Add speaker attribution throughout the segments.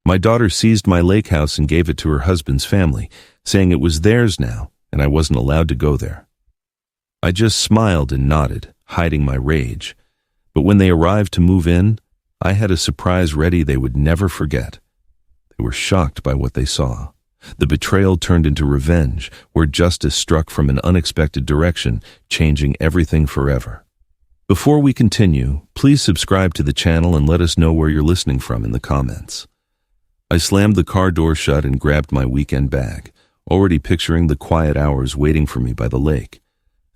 Speaker 1: My daughter seized my lake house and gave it to her husband's family, saying it was theirs now, and I wasn't allowed to go there. I just smiled and nodded, hiding my rage. But when they arrived to move in, I had a surprise ready they would never forget. They were shocked by what they saw. The betrayal turned into revenge, where justice struck from an unexpected direction, changing everything forever. Before we continue, please subscribe to the channel and let us know where you're listening from in the comments. I slammed the car door shut and grabbed my weekend bag, already picturing the quiet hours waiting for me by the lake.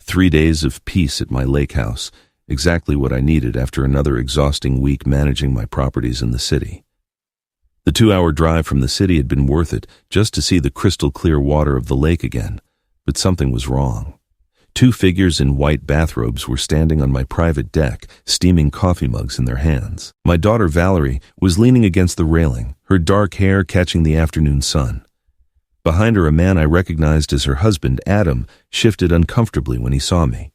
Speaker 1: 3 days of peace at my lake house, exactly what I needed after another exhausting week managing my properties in the city. The 2-hour drive from the city had been worth it just to see the crystal clear water of the lake again, but something was wrong. 2 figures in white bathrobes were standing on my private deck, steaming coffee mugs in their hands. My daughter Valerie was leaning against the railing, her dark hair catching the afternoon sun. Behind her, a man I recognized as her husband, Adam, shifted uncomfortably when he saw me.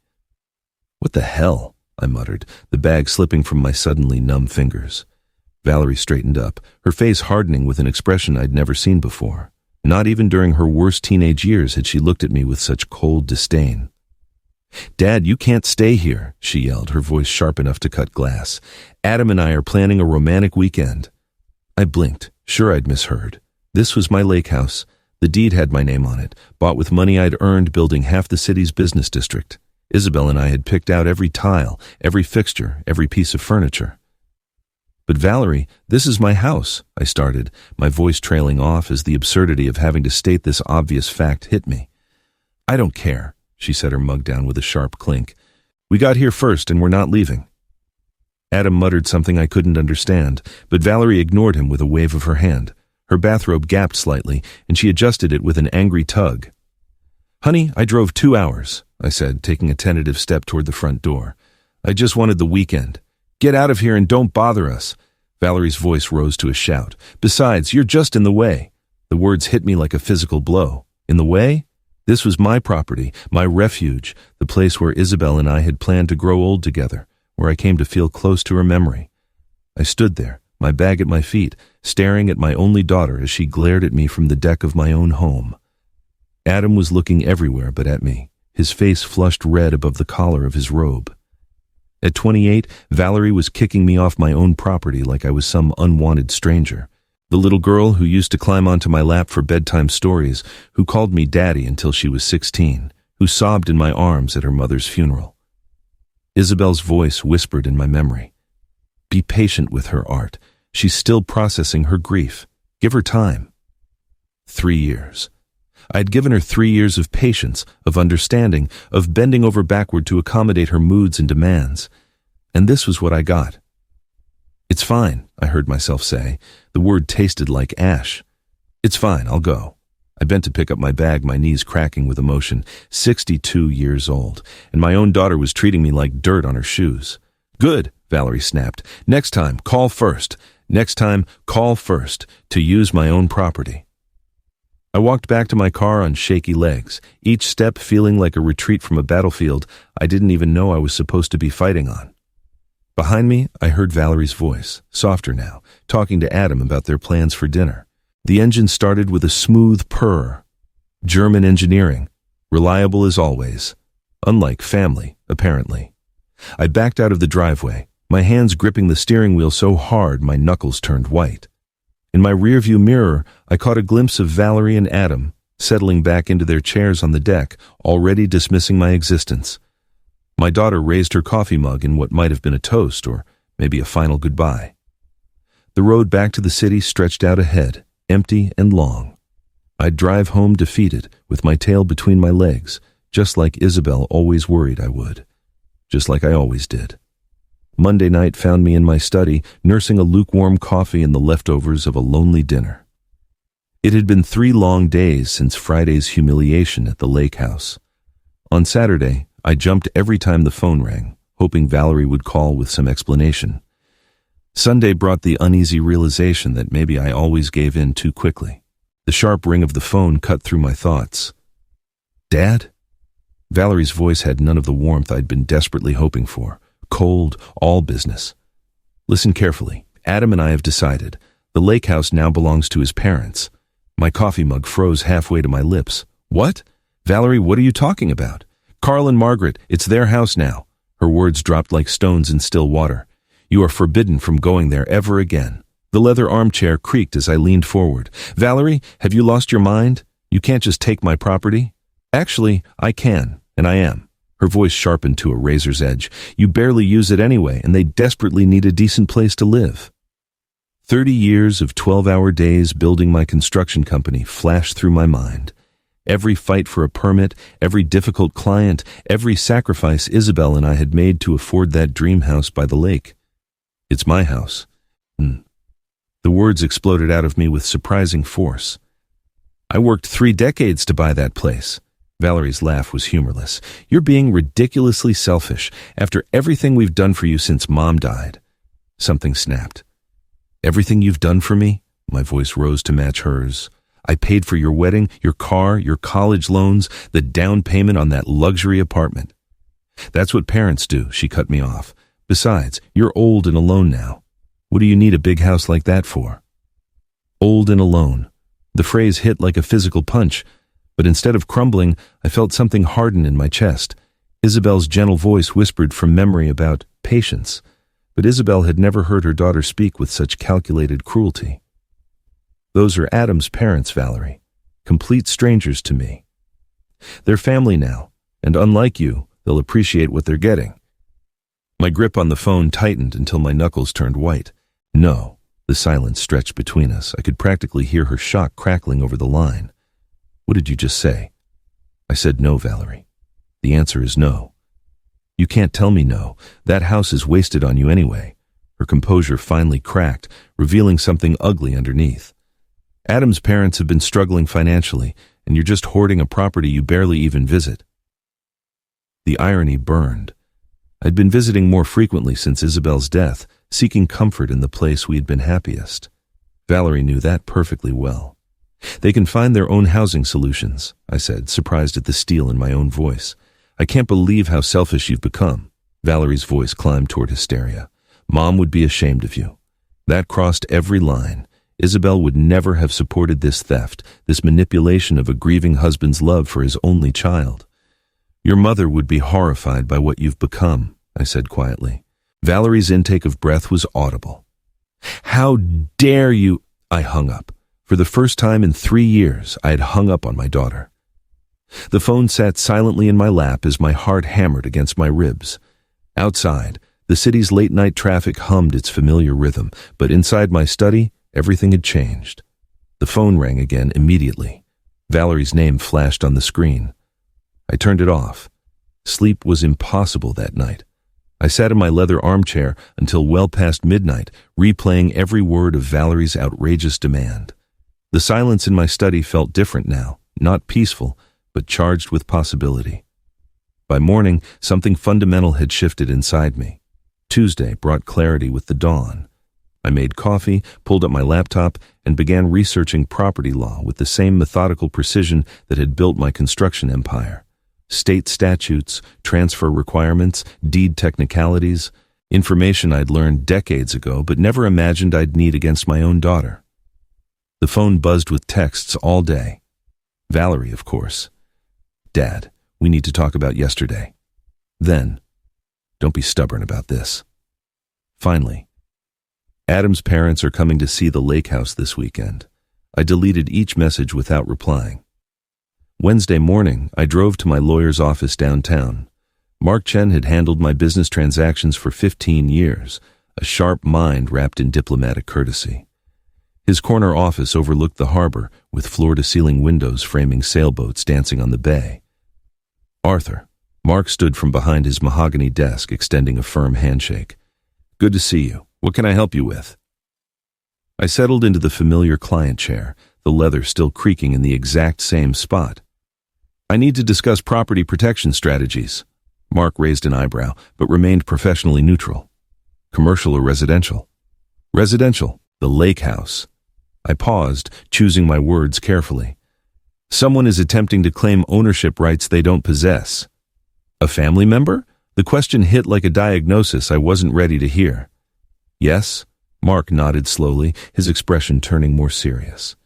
Speaker 1: "What the hell?" I muttered, the bag slipping from my suddenly numb fingers. Valerie straightened up, her face hardening with an expression I'd never seen before. Not even during her worst teenage years had she looked at me with such cold disdain. "Dad, you can't stay here," she yelled, her voice sharp enough to cut glass. "Adam and I are planning a romantic weekend." I blinked, sure I'd misheard. This was my lake house. The deed had my name on it, bought with money I'd earned building half the city's business district. Isabel and I had picked out every tile, every fixture, every piece of furniture. "But Valerie, this is my house," I started, my voice trailing off as the absurdity of having to state this obvious fact hit me. "I don't care," she set her mug down with a sharp clink. "We got here first and we're not leaving." Adam muttered something I couldn't understand, but Valerie ignored him with a wave of her hand. Her bathrobe gapped slightly, and she adjusted it with an angry tug. "Honey, I drove 2 hours," I said, taking a tentative step toward the front door. "I just wanted the weekend. Get out of here and don't bother us." Valerie's voice rose to a shout. "Besides, you're just in the way." The words hit me like a physical blow. In the way? This was my property, my refuge, the place where Isabel and I had planned to grow old together, where I came to feel close to her memory. I stood there, my bag at my feet, staring at my only daughter as she glared at me from the deck of my own home. Adam was looking everywhere but at me, his face flushed red above the collar of his robe. At 28, Valerie was kicking me off my own property like I was some unwanted stranger. The little girl who used to climb onto my lap for bedtime stories, who called me daddy until she was 16, who sobbed in my arms at her mother's funeral. Isabel's voice whispered in my memory. "Be patient with her, Art. She's still processing her grief. Give her time." 3 years. I had given her 3 years of patience, of understanding, of bending over backward to accommodate her moods and demands. And this was what I got. "It's fine," I heard myself say. The word tasted like ash. "It's fine, I'll go." I bent to pick up my bag, my knees cracking with emotion. 62 years old, and my own daughter was treating me like dirt on her shoes. "Good," Valerie snapped. "Next time, call first. Next time, call first, to use my own property." I walked back to my car on shaky legs, each step feeling like a retreat from a battlefield I didn't even know I was supposed to be fighting on. Behind me, I heard Valerie's voice, softer now, talking to Adam about their plans for dinner. The engine started with a smooth purr. German engineering, reliable as always. Unlike family, apparently. I backed out of the driveway, my hands gripping the steering wheel so hard my knuckles turned white. In my rearview mirror, I caught a glimpse of Valerie and Adam, settling back into their chairs on the deck, already dismissing my existence. My daughter raised her coffee mug in what might have been a toast, or maybe a final goodbye. The road back to the city stretched out ahead, empty and long. I'd drive home defeated, with my tail between my legs, just like Isabel always worried I would. Just like I always did. Monday night found me in my study, nursing a lukewarm coffee and the leftovers of a lonely dinner. It had been 3 long days since Friday's humiliation at the lake house. On Saturday, I jumped every time the phone rang, hoping Valerie would call with some explanation. Sunday brought the uneasy realization that maybe I always gave in too quickly. The sharp ring of the phone cut through my thoughts. "Dad?" Valerie's voice had none of the warmth I'd been desperately hoping for. Cold, all business. "Listen carefully. Adam and I have decided. The lake house now belongs to his parents. My coffee mug froze halfway to my lips. What? Valerie, what are you talking about? Carl and Margaret, it's their house now. Her words dropped like stones in still water. You are forbidden from going there ever again. The leather armchair creaked as I leaned forward. Valerie, have you lost your mind? You can't just take my property. Actually, I can, and I am. Her voice sharpened to a razor's edge. You barely use it anyway, and they desperately need a decent place to live. 30 years of 12-hour days building my construction company flashed through my mind. Every fight for a permit, every difficult client, every sacrifice Isabel and I had made to afford that dream house by the lake. It's my house. The words exploded out of me with surprising force. I worked 3 decades to buy that place. Valerie's laugh was humorless. You're being ridiculously selfish after everything we've done for you since Mom died. Something snapped. Everything you've done for me? My voice rose to match hers. I paid for your wedding, your car, your college loans, the down payment on that luxury apartment. That's what parents do, she cut me off. Besides, you're old and alone now. What do you need a big house like that for? Old and alone. The phrase hit like a physical punch, but instead of crumbling, I felt something harden in my chest. Isabel's gentle voice whispered from memory about patience, but Isabel had never heard her daughter speak with such calculated cruelty. Those are Adam's parents, Valerie. Complete strangers to me. They're family now, and unlike you, they'll appreciate what they're getting. My grip on the phone tightened until my knuckles turned white. No. The silence stretched between us. I could practically hear her shock crackling over the line. What did you just say? I said no, Valerie. The answer is no. You can't tell me no. That house is wasted on you anyway. Her composure finally cracked, revealing something ugly underneath. Adam's parents have been struggling financially, and you're just hoarding a property you barely even visit. The irony burned. I'd been visiting more frequently since Isabel's death, seeking comfort in the place we had been happiest. Valerie knew that perfectly well. They can find their own housing solutions, I said, surprised at the steel in my own voice. I can't believe how selfish you've become. Valerie's voice climbed toward hysteria. Mom would be ashamed of you. That crossed every line. Isabel would never have supported this theft, this manipulation of a grieving husband's love for his only child. Your mother would be horrified by what you've become, I said quietly. Valerie's intake of breath was audible. How dare you? I hung up. For the first time in 3 years, I had hung up on my daughter. The phone sat silently in my lap as my heart hammered against my ribs. Outside, the city's late-night traffic hummed its familiar rhythm, but inside my study, everything had changed. The phone rang again immediately. Valerie's name flashed on the screen. I turned it off. Sleep was impossible that night. I sat in my leather armchair until well past midnight, replaying every word of Valerie's outrageous demand. The silence in my study felt different now, not peaceful, but charged with possibility. By morning, something fundamental had shifted inside me. Tuesday brought clarity with the dawn. I made coffee, pulled up my laptop, and began researching property law with the same methodical precision that had built my construction empire. State statutes, transfer requirements, deed technicalities, information I'd learned decades ago but never imagined I'd need against my own daughter. The phone buzzed with texts all day. Valerie, of course. Dad, we need to talk about yesterday. Then, don't be stubborn about this. Finally, Adam's parents are coming to see the lake house this weekend. I deleted each message without replying. Wednesday morning, I drove to my lawyer's office downtown. Mark Chen had handled my business transactions for 15 years, a sharp mind wrapped in diplomatic courtesy. His corner office overlooked the harbor, with floor-to-ceiling windows framing sailboats dancing on the bay. Arthur. Mark stood from behind his mahogany desk, extending a firm handshake. Good to see you. What can I help you with? I settled into the familiar client chair, the leather still creaking in the exact same spot. I need to discuss property protection strategies. Mark raised an eyebrow, but remained professionally neutral. Commercial or residential? Residential, the lake house. I paused, choosing my words carefully. Someone is attempting to claim ownership rights they don't possess. A family member? The question hit like a diagnosis I wasn't ready to hear. Yes, Mark nodded slowly, his expression turning more serious.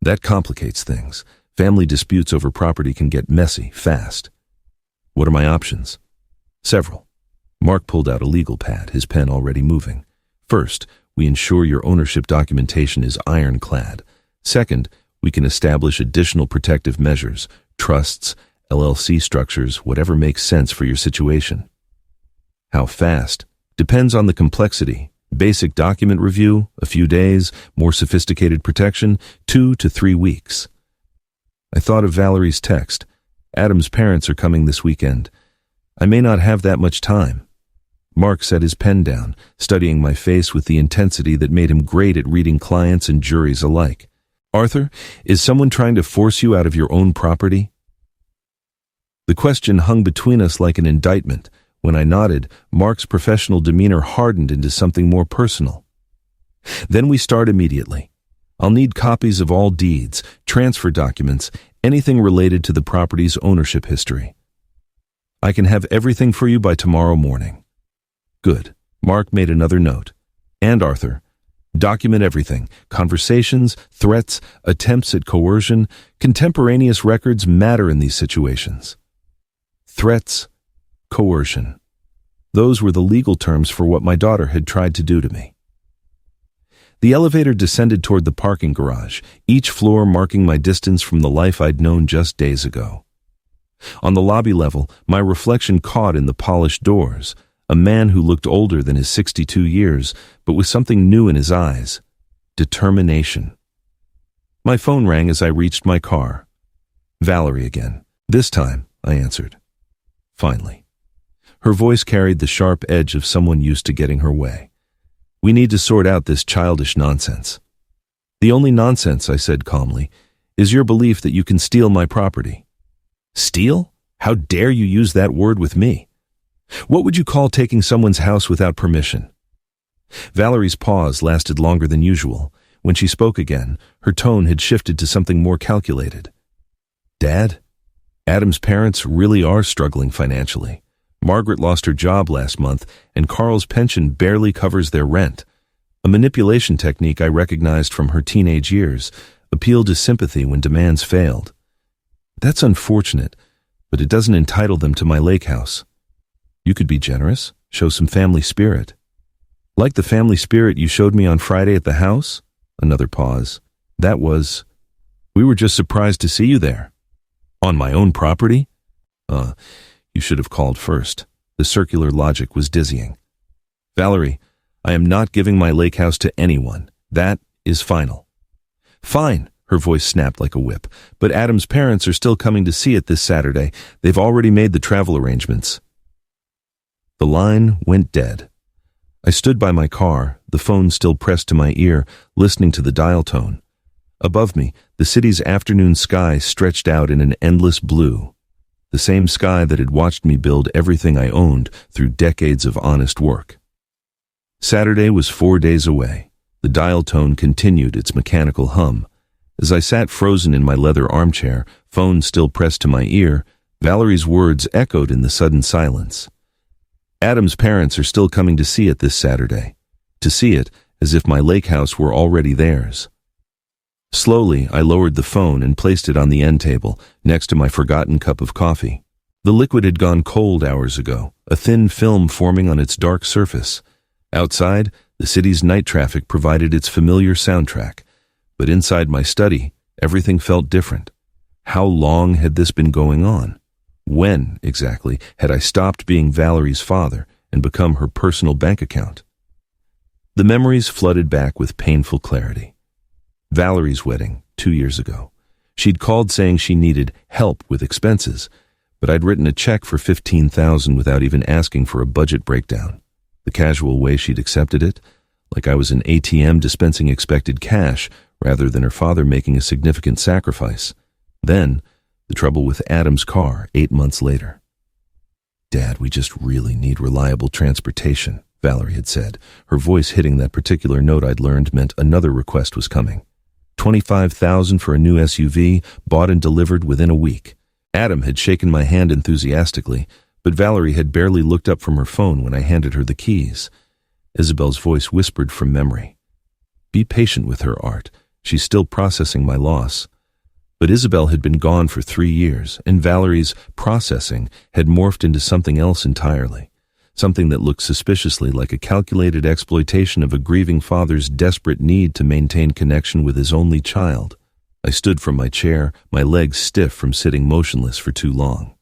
Speaker 1: That complicates things. Family disputes over property can get messy, fast. What are my options? Several. Mark pulled out a legal pad, his pen already moving. First, we ensure your ownership documentation is ironclad. Second, we can establish additional protective measures, trusts, LLC structures, whatever makes sense for your situation. How fast? Depends on the complexity. Basic document review, a few days. More sophisticated protection, 2 to 3 weeks. I thought of Valerie's text. Adam's parents are coming this weekend. I may not have that much time. Mark set his pen down, studying my face with the intensity that made him great at reading clients and juries alike. Arthur, is someone trying to force you out of your own property? The question hung between us like an indictment. When I nodded, Mark's professional demeanor hardened into something more personal. Then we start immediately. I'll need copies of all deeds, transfer documents, anything related to the property's ownership history. I can have everything for you by tomorrow morning. Good. Mark made another note. And Arthur, document everything. Conversations, threats, attempts at coercion. Contemporaneous records matter in these situations. Threats, coercion. Those were the legal terms for what my daughter had tried to do to me. The elevator descended toward the parking garage, each floor marking my distance from the life I'd known just days ago. On the lobby level, my reflection caught in the polished doors, a man who looked older than his 62 years, but with something new in his eyes: determination. My phone rang as I reached my car. Valerie again. This time, I answered. Finally. Her voice carried the sharp edge of someone used to getting her way. We need to sort out this childish nonsense. The only nonsense, I said calmly, is your belief that you can steal my property. Steal? How dare you use that word with me? What would you call taking someone's house without permission? Valerie's pause lasted longer than usual. When she spoke again, her tone had shifted to something more calculated. Dad, Adam's parents really are struggling financially. Margaret lost her job last month, and Carl's pension barely covers their rent. A manipulation technique I recognized from her teenage years, appealed to sympathy when demands failed. That's unfortunate, but it doesn't entitle them to my lake house. You could be generous, show some family spirit. Like the family spirit you showed me on Friday at the house? Another pause. That was, we were just surprised to see you there. On my own property? You should have called first. The circular logic was dizzying. Valerie, I am not giving my lake house to anyone. That is final. Fine, her voice snapped like a whip, but Adam's parents are still coming to see it this Saturday. They've already made the travel arrangements. The line went dead. I stood by my car, the phone still pressed to my ear, listening to the dial tone. Above me, the city's afternoon sky stretched out in an endless blue. The same sky that had watched me build everything I owned through decades of honest work. Saturday was 4 days away. The dial tone continued its mechanical hum. As I sat frozen in my leather armchair, phone still pressed to my ear, Valerie's words echoed in the sudden silence. Adam's parents are still coming to see it this Saturday. To see it as if my lake house were already theirs. Slowly, I lowered the phone and placed it on the end table, next to my forgotten cup of coffee. The liquid had gone cold hours ago, a thin film forming on its dark surface. Outside, the city's night traffic provided its familiar soundtrack. But inside my study, everything felt different. How long had this been going on? When, exactly, had I stopped being Valerie's father and become her personal bank account? The memories flooded back with painful clarity. Valerie's wedding, 2 years ago. She'd called saying she needed help with expenses, but I'd written a check for $15,000 without even asking for a budget breakdown. The casual way she'd accepted it, like I was an ATM dispensing expected cash rather than her father making a significant sacrifice. Then, the trouble with Adam's car 8 months later. Dad, we just really need reliable transportation, Valerie had said. Her voice hitting that particular note I'd learned meant another request was coming. $25,000 for a new SUV, bought and delivered within a week. Adam had shaken my hand enthusiastically, but Valerie had barely looked up from her phone when I handed her the keys. Isabel's voice whispered from memory. Be patient with her, Art. She's still processing my loss. But Isabel had been gone for 3 years, and Valerie's processing had morphed into something else entirely. Something that looked suspiciously like a calculated exploitation of a grieving father's desperate need to maintain connection with his only child. I stood from my chair, my legs stiff from sitting motionless for too long.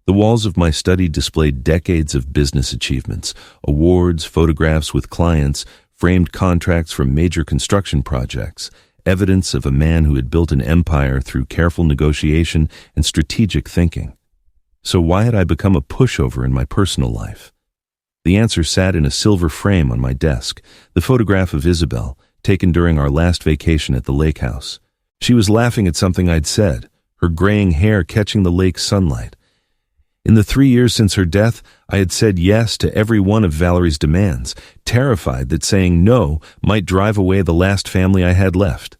Speaker 1: The walls of my study displayed decades of business achievements, awards, photographs with clients, framed contracts from major construction projects, evidence of a man who had built an empire through careful negotiation and strategic thinking. So why had I become a pushover in my personal life? The answer sat in a silver frame on my desk, the photograph of Isabel, taken during our last vacation at the lake house. She was laughing at something I'd said, her graying hair catching the lake's sunlight. In the 3 years since her death, I had said yes to every one of Valerie's demands, terrified that saying no might drive away the last family I had left.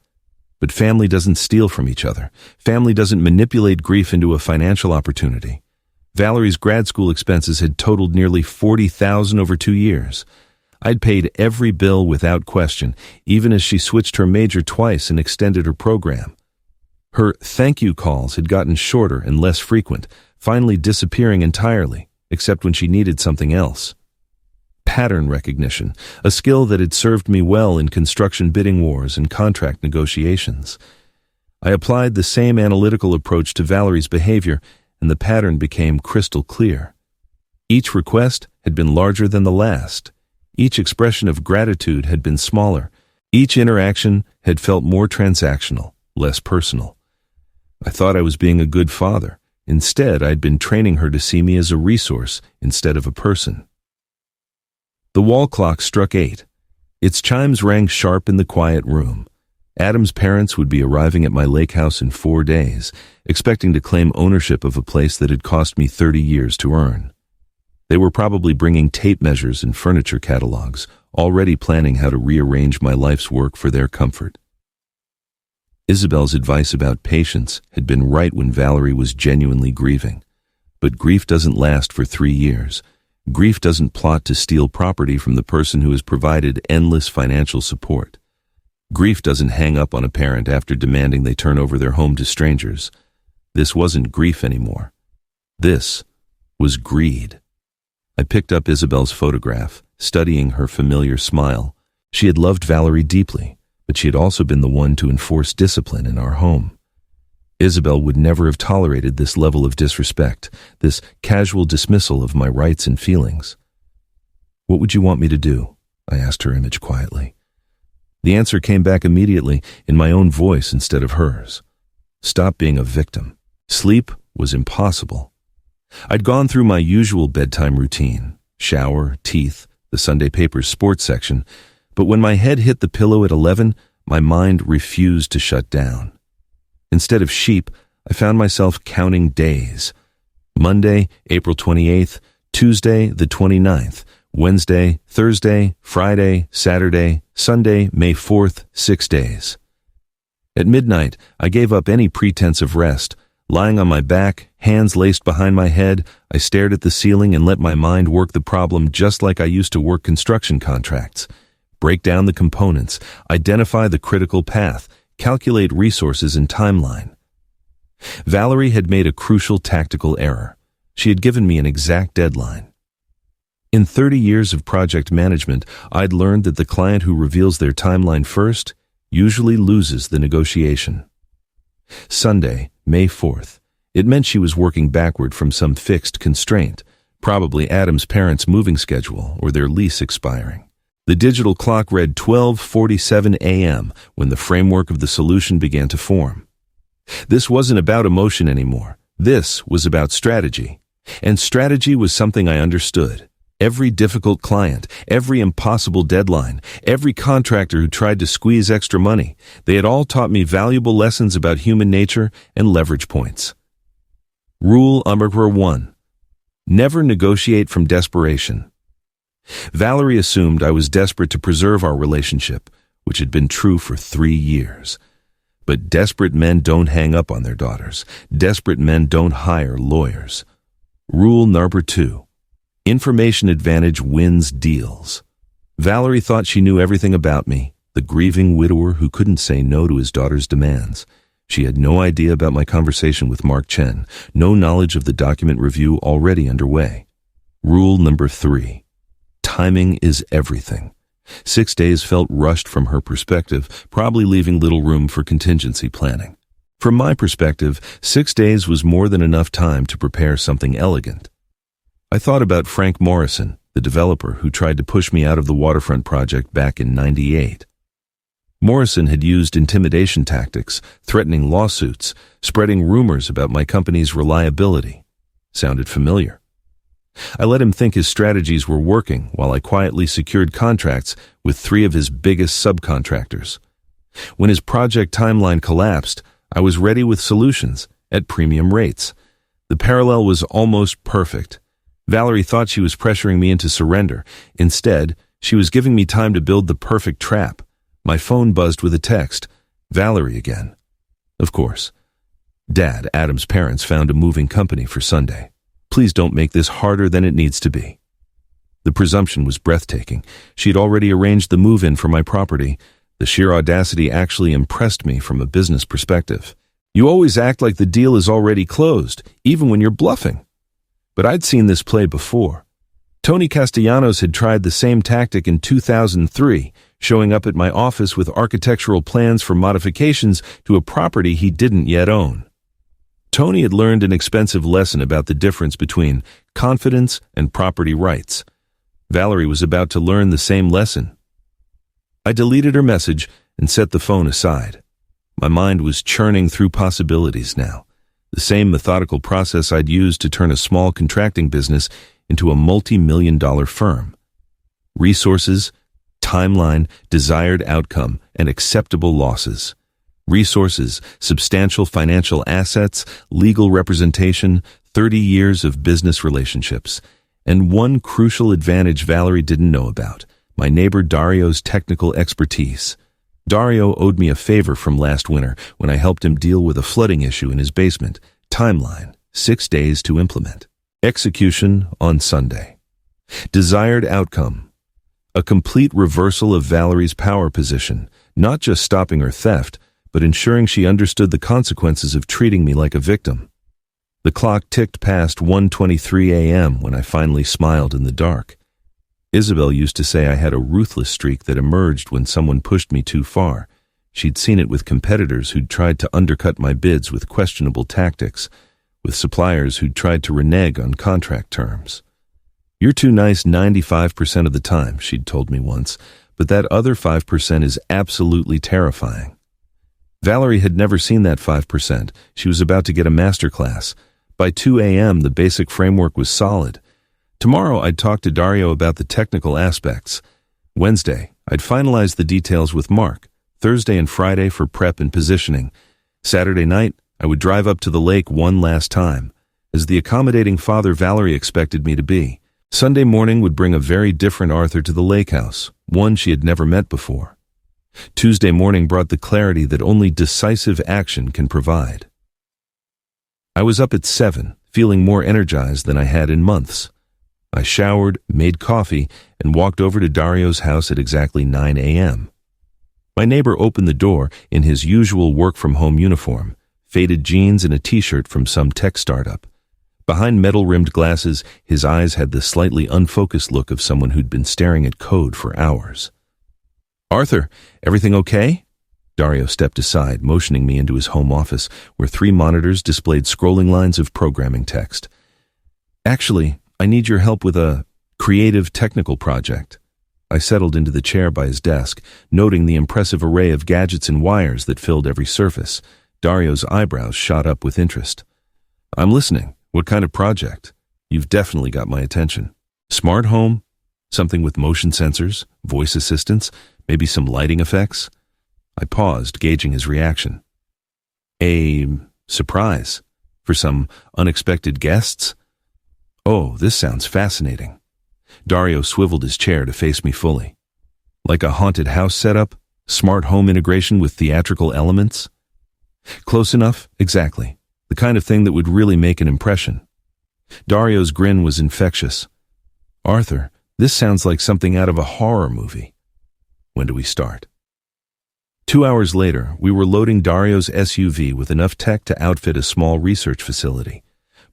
Speaker 1: But family doesn't steal from each other. Family doesn't manipulate grief into a financial opportunity. Valerie's grad school expenses had totaled nearly $40,000 over 2 years. I'd paid every bill without question, even as she switched her major twice and extended her program. Her thank you calls had gotten shorter and less frequent, finally disappearing entirely, except when she needed something else. Pattern recognition, a skill that had served me well in construction bidding wars and contract negotiations. I applied the same analytical approach to Valerie's behavior, and the pattern became crystal clear. Each request had been larger than the last. Each expression of gratitude had been smaller. Each interaction had felt more transactional, less personal. I thought I was being a good father. Instead, I'd been training her to see me as a resource instead of a person. The wall clock struck 8. Its chimes rang sharp in the quiet room. Adam's parents would be arriving at my lake house in 4 days, expecting to claim ownership of a place that had cost me 30 years to earn. They were probably bringing tape measures and furniture catalogs, already planning how to rearrange my life's work for their comfort. Isabel's advice about patience had been right when Valerie was genuinely grieving. But grief doesn't last for 3 years. Grief doesn't plot to steal property from the person who has provided endless financial support. Grief doesn't hang up on a parent after demanding they turn over their home to strangers. This wasn't grief anymore. This was greed. I picked up Isabel's photograph, studying her familiar smile. She had loved Valerie deeply, but she had also been the one to enforce discipline in our home. Isabel would never have tolerated this level of disrespect, this casual dismissal of my rights and feelings. What would you want me to do? I asked her image quietly. The answer came back immediately in my own voice instead of hers. Stop being a victim. Sleep was impossible. I'd gone through my usual bedtime routine, shower, teeth, the Sunday paper's sports section, but when my head hit the pillow at 11, my mind refused to shut down. Instead of sheep, I found myself counting days. Monday, April 28th, Tuesday, the 29th, Wednesday, Thursday, Friday, Saturday, Sunday, May 4th, 6 days. At midnight, I gave up any pretense of rest. Lying on my back, hands laced behind my head, I stared at the ceiling and let my mind work the problem just like I used to work construction contracts. Break down the components, identify the critical path, calculate resources and timeline. Valerie had made a crucial tactical error. She had given me an exact deadline. In 30 years of project management, I'd learned that the client who reveals their timeline first usually loses the negotiation. Sunday, May 4th. It meant she was working backward from some fixed constraint, probably Adam's parents' moving schedule or their lease expiring. The digital clock read 12:47 a.m. when the framework of the solution began to form. This wasn't about emotion anymore. This was about strategy. And strategy was something I understood. Every difficult client, every impossible deadline, every contractor who tried to squeeze extra money, they had all taught me valuable lessons about human nature and leverage points. Rule number 1. Never negotiate from desperation. Valerie assumed I was desperate to preserve our relationship, which had been true for 3 years. But desperate men don't hang up on their daughters. Desperate men don't hire lawyers. Rule number 2. Information advantage wins deals. Valerie thought she knew everything about me, the grieving widower who couldn't say no to his daughter's demands. She had no idea about my conversation with Mark Chen, no knowledge of the document review already underway. Rule number 3. Timing is everything. 6 days felt rushed from her perspective, probably leaving little room for contingency planning. From my perspective, 6 days was more than enough time to prepare something elegant. I thought about Frank Morrison, the developer who tried to push me out of the waterfront project back in '98. Morrison had used intimidation tactics, threatening lawsuits, spreading rumors about my company's reliability. Sounded familiar. I let him think his strategies were working while I quietly secured contracts with 3 of his biggest subcontractors. When his project timeline collapsed, I was ready with solutions at premium rates. The parallel was almost perfect. Valerie thought she was pressuring me into surrender. Instead, she was giving me time to build the perfect trap. My phone buzzed with a text. Valerie again. Of course. Dad, Adam's parents, found a moving company for Sunday. Please don't make this harder than it needs to be. The presumption was breathtaking. She had already arranged the move-in for my property. The sheer audacity actually impressed me from a business perspective. You always act like the deal is already closed, even when you're bluffing. But I'd seen this play before. Tony Castellanos had tried the same tactic in 2003, showing up at my office with architectural plans for modifications to a property he didn't yet own. Tony had learned an expensive lesson about the difference between confidence and property rights. Valerie was about to learn the same lesson. I deleted her message and set the phone aside. My mind was churning through possibilities now, the same methodical process I'd used to turn a small contracting business into a multi-million-dollar firm. Resources, timeline, desired outcome, and acceptable losses. Resources, substantial financial assets, legal representation, 30 years of business relationships, and one crucial advantage Valerie didn't know about, my neighbor Dario's technical expertise. Dario owed me a favor from last winter when I helped him deal with a flooding issue in his basement. Timeline, 6 days to implement. Execution on Sunday. Desired outcome. A complete reversal of Valerie's power position, not just stopping her theft, but ensuring she understood the consequences of treating me like a victim. The clock ticked past 1:23 a.m. when I finally smiled in the dark. Isabel used to say I had a ruthless streak that emerged when someone pushed me too far. She'd seen it with competitors who'd tried to undercut my bids with questionable tactics, with suppliers who'd tried to renege on contract terms. You're too nice 95% of the time, she'd told me once, but that other 5% is absolutely terrifying. Valerie had never seen that 5%. She was about to get a masterclass. By 2 a.m., the basic framework was solid. Tomorrow, I'd talk to Dario about the technical aspects. Wednesday, I'd finalize the details with Mark. Thursday and Friday for prep and positioning. Saturday night, I would drive up to the lake one last time, as the accommodating father Valerie expected me to be. Sunday morning would bring a very different Arthur to the lake house, one she had never met before. Tuesday morning brought the clarity that only decisive action can provide. I was up at 7, feeling more energized than I had in months. I showered, made coffee, and walked over to Dario's house at exactly 9 a.m. My neighbor opened the door in his usual work-from-home uniform, faded jeans and a t-shirt from some tech startup. Behind metal-rimmed glasses, his eyes had the slightly unfocused look of someone who'd been staring at code for hours. "Arthur, everything okay?" Dario stepped aside, motioning me into his home office, where 3 monitors displayed scrolling lines of programming text. "Actually, I need your help with a creative technical project." I settled into the chair by his desk, noting the impressive array of gadgets and wires that filled every surface. Dario's eyebrows shot up with interest. "I'm listening. What kind of project? You've definitely got my attention." "Smart home? Something with motion sensors, voice assistants, maybe some lighting effects?" I paused, gauging his reaction. "A surprise? For some unexpected guests?" "Oh, this sounds fascinating." Dario swiveled his chair to face me fully. "Like a haunted house setup? Smart home integration with theatrical elements?" "Close enough, exactly. The kind of thing that would really make an impression." Dario's grin was infectious. "Arthur, This sounds like something out of a horror movie. When do we start? 2 hours later, we were loading Dario's SUV with enough tech to outfit a small research facility.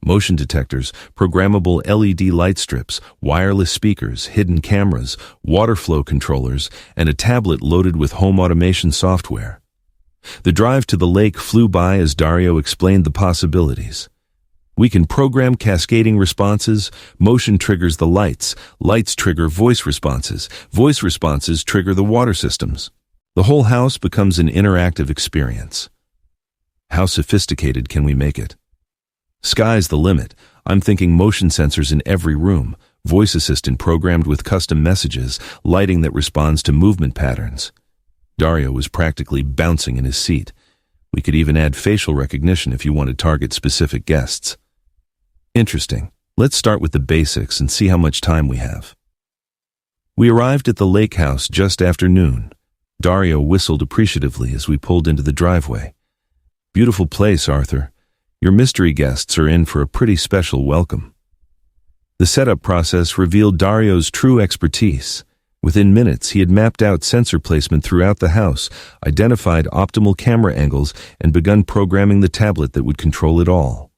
Speaker 1: Motion detectors, programmable LED light strips, wireless speakers, hidden cameras, water flow controllers, and a tablet loaded with home automation software. The drive to the lake flew by as Dario explained the possibilities. We can program cascading responses, motion triggers the lights, lights trigger voice responses trigger the water systems. The whole house becomes an interactive experience. How sophisticated can we make it? Sky's the limit. I'm thinking motion sensors in every room, voice assistant programmed with custom messages, lighting that responds to movement patterns. Dario was practically bouncing in his seat. We could even add facial recognition if you want to target specific guests. Interesting. Let's start with the basics and see how much time we have. We arrived at the lake house just after noon. Dario whistled appreciatively as we pulled into the driveway. Beautiful place, Arthur. Your mystery guests are in for a pretty special welcome. The setup process revealed Dario's true expertise. Within minutes, he had mapped out sensor placement throughout the house, identified optimal camera angles, and begun programming the tablet that would control it all.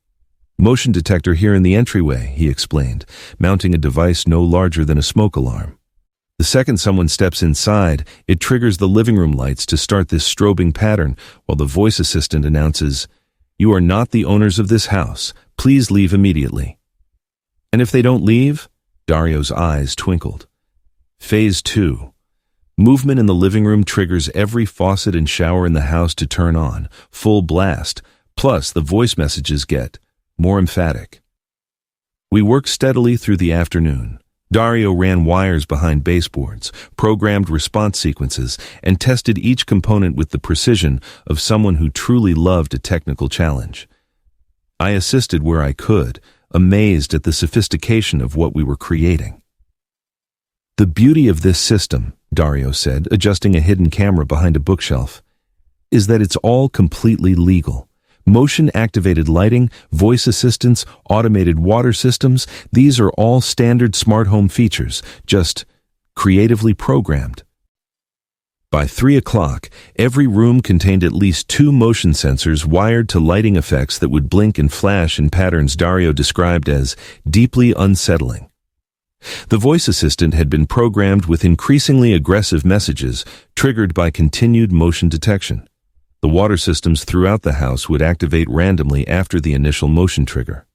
Speaker 1: Motion detector here in the entryway, he explained, mounting a device no larger than a smoke alarm. The second someone steps inside, it triggers the living room lights to start this strobing pattern, while the voice assistant announces, "You are not the owners of this house. Please leave immediately." And if they don't leave? Dario's eyes twinkled. Phase 2. Movement in the living room triggers every faucet and shower in the house to turn on, full blast, plus the voice messages get more emphatic. We worked steadily through the afternoon. Dario ran wires behind baseboards, programmed response sequences, and tested each component with the precision of someone who truly loved a technical challenge. I assisted where I could, amazed at the sophistication of what we were creating. "The beauty of this system," Dario said, adjusting a hidden camera behind a bookshelf, "is that it's all completely legal. Motion-activated lighting, voice assistants, automated water systems, these are all standard smart home features, just creatively programmed." By 3 o'clock, every room contained at least 2 motion sensors wired to lighting effects that would blink and flash in patterns Dario described as deeply unsettling. The voice assistant had been programmed with increasingly aggressive messages triggered by continued motion detection. The water systems throughout the house would activate randomly after the initial motion trigger.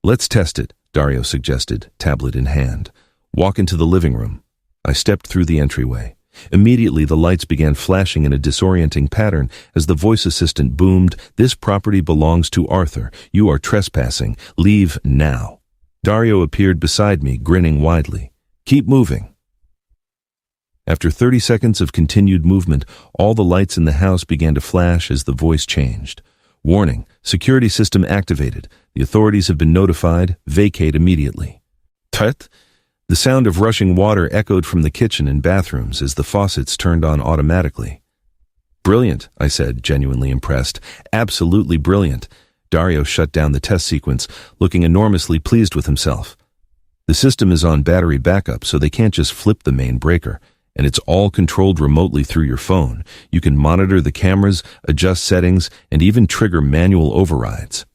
Speaker 1: "Let's test it," Dario suggested, tablet in hand. "Walk into the living room." I stepped through the entryway. Immediately, the lights began flashing in a disorienting pattern as the voice assistant boomed, "This property belongs to Arthur. You are trespassing. Leave now." Dario appeared beside me, grinning widely. "Keep moving." After 30 seconds of continued movement, all the lights in the house began to flash as the voice changed. "Warning, security system activated. The authorities have been notified. Vacate immediately." Tut! The sound of rushing water echoed from the kitchen and bathrooms as the faucets turned on automatically. "Brilliant," I said, genuinely impressed. "Absolutely brilliant." Dario shut down the test sequence, looking enormously pleased with himself. "The system is on battery backup, so they can't just flip the main breaker. And it's all controlled remotely through your phone. You can monitor the cameras, adjust settings, and even trigger manual overrides."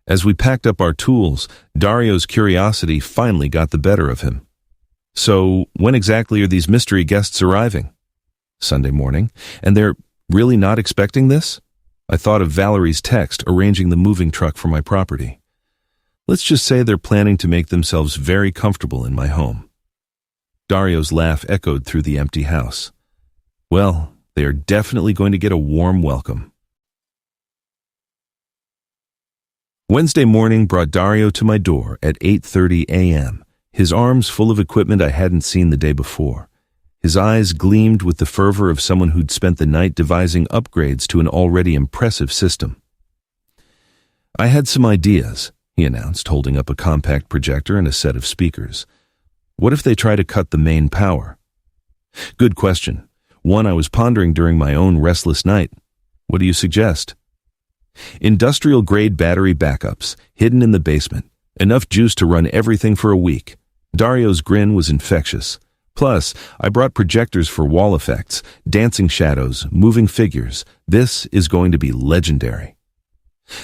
Speaker 1: As we packed up our tools, Dario's curiosity finally got the better of him. "So, when exactly are these mystery guests arriving?" "Sunday morning. And they're really not expecting this?" I thought of Valerie's text arranging the moving truck for my property. "Let's just say they're planning to make themselves very comfortable in my home." Dario's laugh echoed through the empty house. "Well, they are definitely going to get a warm welcome." Wednesday morning brought Dario to my door at 8:30 a.m., his arms full of equipment I hadn't seen the day before. His eyes gleamed with the fervor of someone who'd spent the night devising upgrades to an already impressive system. "I had some ideas," he announced, holding up a compact projector and a set of speakers. "What if they try to cut the main power?" "Good question. One I was pondering during my own restless night. What do you suggest?" "Industrial-grade battery backups, hidden in the basement. Enough juice to run everything for a week." Dario's grin was infectious. Plus, I brought projectors for wall effects, dancing shadows, moving figures. This is going to be legendary.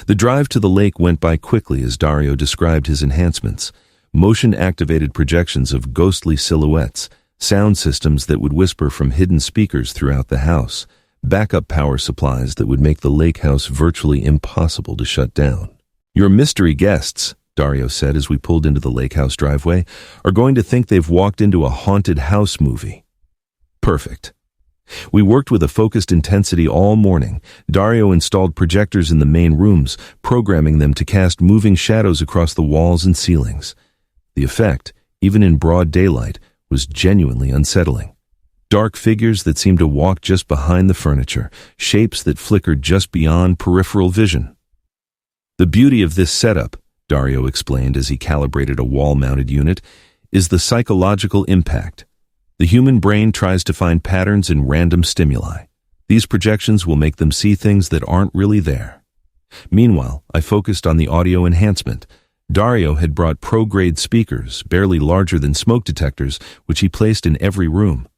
Speaker 1: The drive to the lake went by quickly as Dario described his enhancements. Motion-activated projections of ghostly silhouettes, sound systems that would whisper from hidden speakers throughout the house, backup power supplies that would make the lake house virtually impossible to shut down. Your mystery guests, Dario said as we pulled into the lake house driveway, are going to think they've walked into a haunted house movie. Perfect. We worked with a focused intensity all morning. Dario installed projectors in the main rooms, programming them to cast moving shadows across the walls and ceilings. The effect, even in broad daylight, was genuinely unsettling. Dark figures that seemed to walk just behind the furniture, shapes that flickered just beyond peripheral vision. The beauty of this setup, Dario explained as he calibrated a wall-mounted unit, is the psychological impact. The human brain tries to find patterns in random stimuli. These projections will make them see things that aren't really there. Meanwhile, I focused on the audio enhancement. Dario had brought pro-grade speakers, barely larger than smoke detectors, which he placed in every room.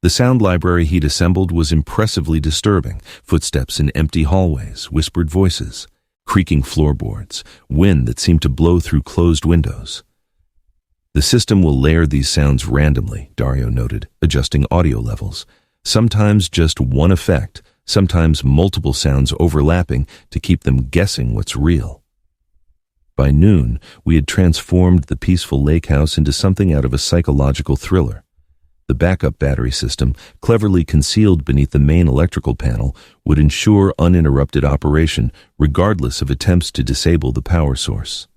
Speaker 1: The sound library he'd assembled was impressively disturbing. Footsteps in empty hallways, whispered voices, creaking floorboards, wind that seemed to blow through closed windows. The system will layer these sounds randomly, Dario noted, adjusting audio levels. Sometimes just one effect, sometimes multiple sounds overlapping to keep them guessing what's real. By noon, we had transformed the peaceful lake house into something out of a psychological thriller. The backup battery system, cleverly concealed beneath the main electrical panel, would ensure uninterrupted operation regardless of attempts to disable the power source.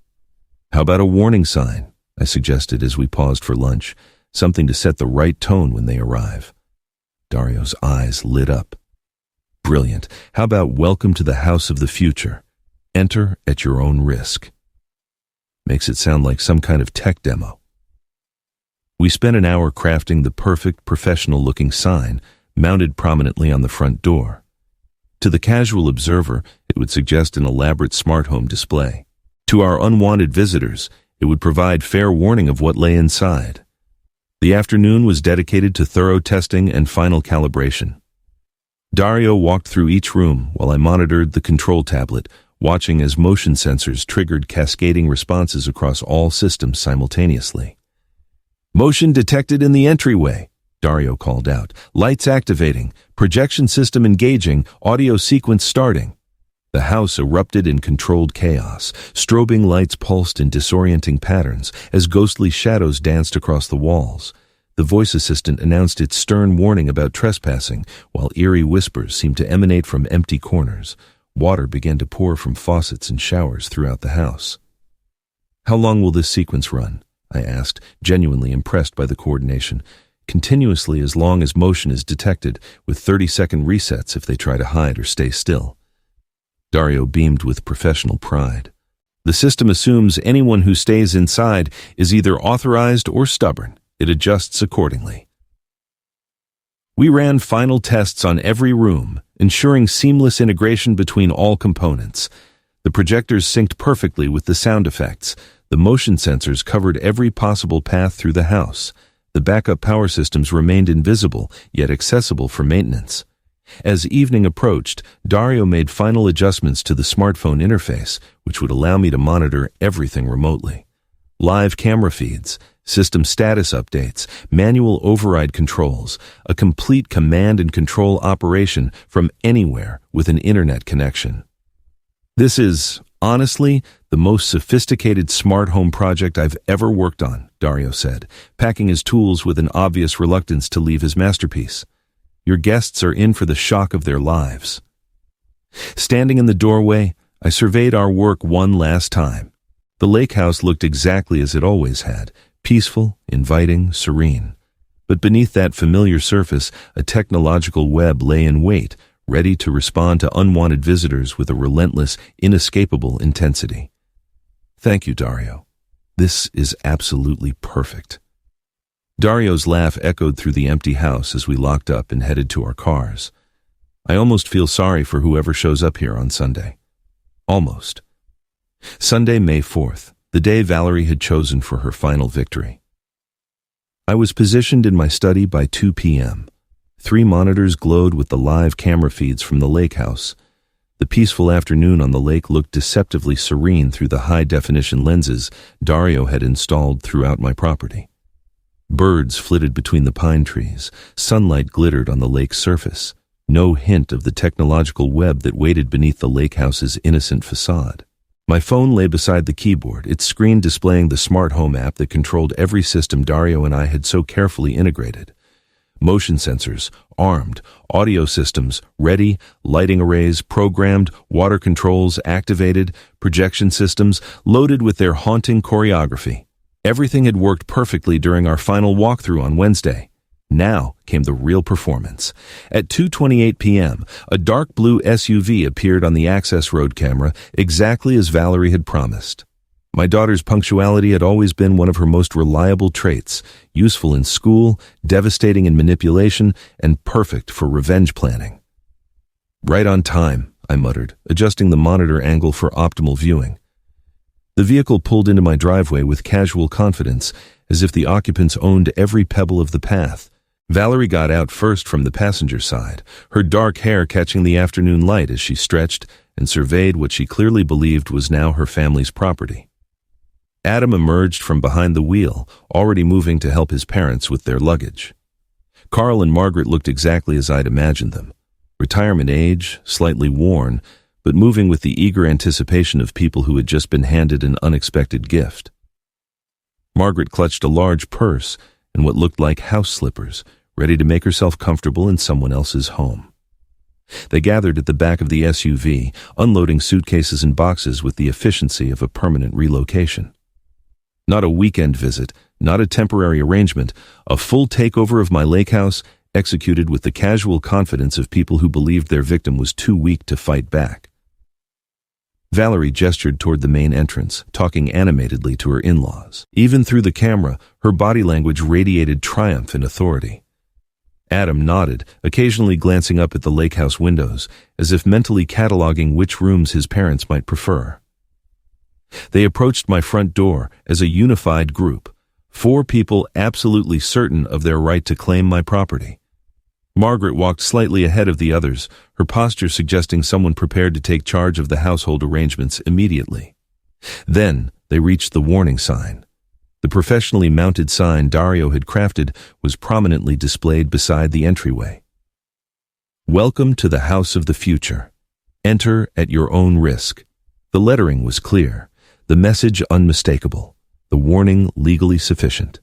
Speaker 1: How about a warning sign? I suggested as we paused for lunch, something to set the right tone when they arrive. Dario's eyes lit up. Brilliant. How about welcome to the house of the future? Enter at your own risk. Makes it sound like some kind of tech demo. We spent an hour crafting the perfect professional-looking sign mounted prominently on the front door. To the casual observer, it would suggest an elaborate smart home display. To our unwanted visitors, it would provide fair warning of what lay inside. The afternoon was dedicated to thorough testing and final calibration. Dario walked through each room while I monitored the control tablet, watching as motion sensors triggered cascading responses across all systems simultaneously. Motion detected in the entryway, Dario called out. Lights activating, projection system engaging, audio sequence starting. The house erupted in controlled chaos. Strobing lights pulsed in disorienting patterns as ghostly shadows danced across the walls. The voice assistant announced its stern warning about trespassing, while eerie whispers seemed to emanate from empty corners. Water began to pour from faucets and showers throughout the house. How long will this sequence run? I asked, genuinely impressed by the coordination. Continuously as long as motion is detected, with 30-second resets if they try to hide or stay still. Dario beamed with professional pride. The system assumes anyone who stays inside is either authorized or stubborn. It adjusts accordingly. We ran final tests on every room, ensuring seamless integration between all components. The projectors synced perfectly with the sound effects. The motion sensors covered every possible path through the house. The backup power systems remained invisible, yet accessible for maintenance. As evening approached, Dario made final adjustments to the smartphone interface, which would allow me to monitor everything remotely. Live camera feeds, system status updates, manual override controls, a complete command and control operation from anywhere with an internet connection. This is, honestly, the most sophisticated smart home project I've ever worked on, Dario said, packing his tools with an obvious reluctance to leave his masterpiece. Your guests are in for the shock of their lives. Standing in the doorway, I surveyed our work one last time. The lake house looked exactly as it always had, peaceful, inviting, serene. But beneath that familiar surface, a technological web lay in wait, ready to respond to unwanted visitors with a relentless, inescapable intensity. Thank you, Dario. This is absolutely perfect. Dario's laugh echoed through the empty house as we locked up and headed to our cars. I almost feel sorry for whoever shows up here on Sunday. Almost. Sunday, May 4th, the day Valerie had chosen for her final victory. I was positioned in my study by 2 p.m. 3 monitors glowed with the live camera feeds from the lake house. The peaceful afternoon on the lake looked deceptively serene through the high-definition lenses Dario had installed throughout my property. Birds flitted between the pine trees. Sunlight glittered on the lake's surface. No hint of the technological web that waited beneath the lake house's innocent facade. My phone lay beside the keyboard, its screen displaying the smart home app that controlled every system Dario and I had so carefully integrated. Motion sensors, armed, audio systems, ready, lighting arrays, programmed, water controls, activated, projection systems, loaded with their haunting choreography. Everything had worked perfectly during our final walkthrough on Wednesday. Now came the real performance. At 2:28 p.m., a dark blue SUV appeared on the access road camera exactly as Valerie had promised. My daughter's punctuality had always been one of her most reliable traits, useful in school, devastating in manipulation, and perfect for revenge planning. "Right on time," I muttered, adjusting the monitor angle for optimal viewing. The vehicle pulled into my driveway with casual confidence, as if the occupants owned every pebble of the path. Valerie got out first from the passenger side, her dark hair catching the afternoon light as she stretched and surveyed what she clearly believed was now her family's property. Adam emerged from behind the wheel, already moving to help his parents with their luggage. Carl and Margaret looked exactly as I'd imagined them. Retirement age, slightly worn, but moving with the eager anticipation of people who had just been handed an unexpected gift. Margaret clutched a large purse and what looked like house slippers, ready to make herself comfortable in someone else's home. They gathered at the back of the SUV, unloading suitcases and boxes with the efficiency of a permanent relocation. Not a weekend visit, not a temporary arrangement, a full takeover of my lake house, executed with the casual confidence of people who believed their victim was too weak to fight back. Valerie gestured toward the main entrance, talking animatedly to her in-laws. Even through the camera, her body language radiated triumph and authority. Adam nodded, occasionally glancing up at the lake house windows, as if mentally cataloging which rooms his parents might prefer. They approached my front door as a unified group, 4 people absolutely certain of their right to claim my property. Margaret walked slightly ahead of the others, her posture suggesting someone prepared to take charge of the household arrangements immediately. Then they reached the warning sign. The professionally mounted sign Dario had crafted was prominently displayed beside the entryway. "Welcome to the house of the future. Enter at your own risk." The lettering was clear, the message unmistakable, the warning legally sufficient.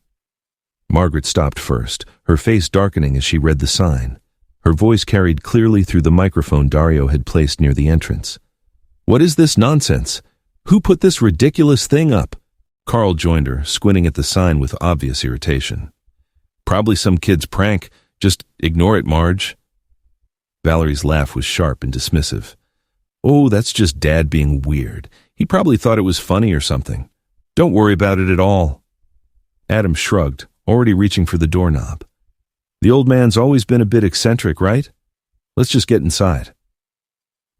Speaker 1: Margaret stopped first, her face darkening as she read the sign. Her voice carried clearly through the microphone Dario had placed near the entrance. "What is this nonsense? Who put this ridiculous thing up?" Carl joined her, squinting at the sign with obvious irritation. "Probably some kid's prank. Just ignore it, Marge." Valerie's laugh was sharp and dismissive. "Oh, that's just Dad being weird. He probably thought it was funny or something. Don't worry about it at all." Adam shrugged, already reaching for the doorknob. "The old man's always been a bit eccentric, right? Let's just get inside."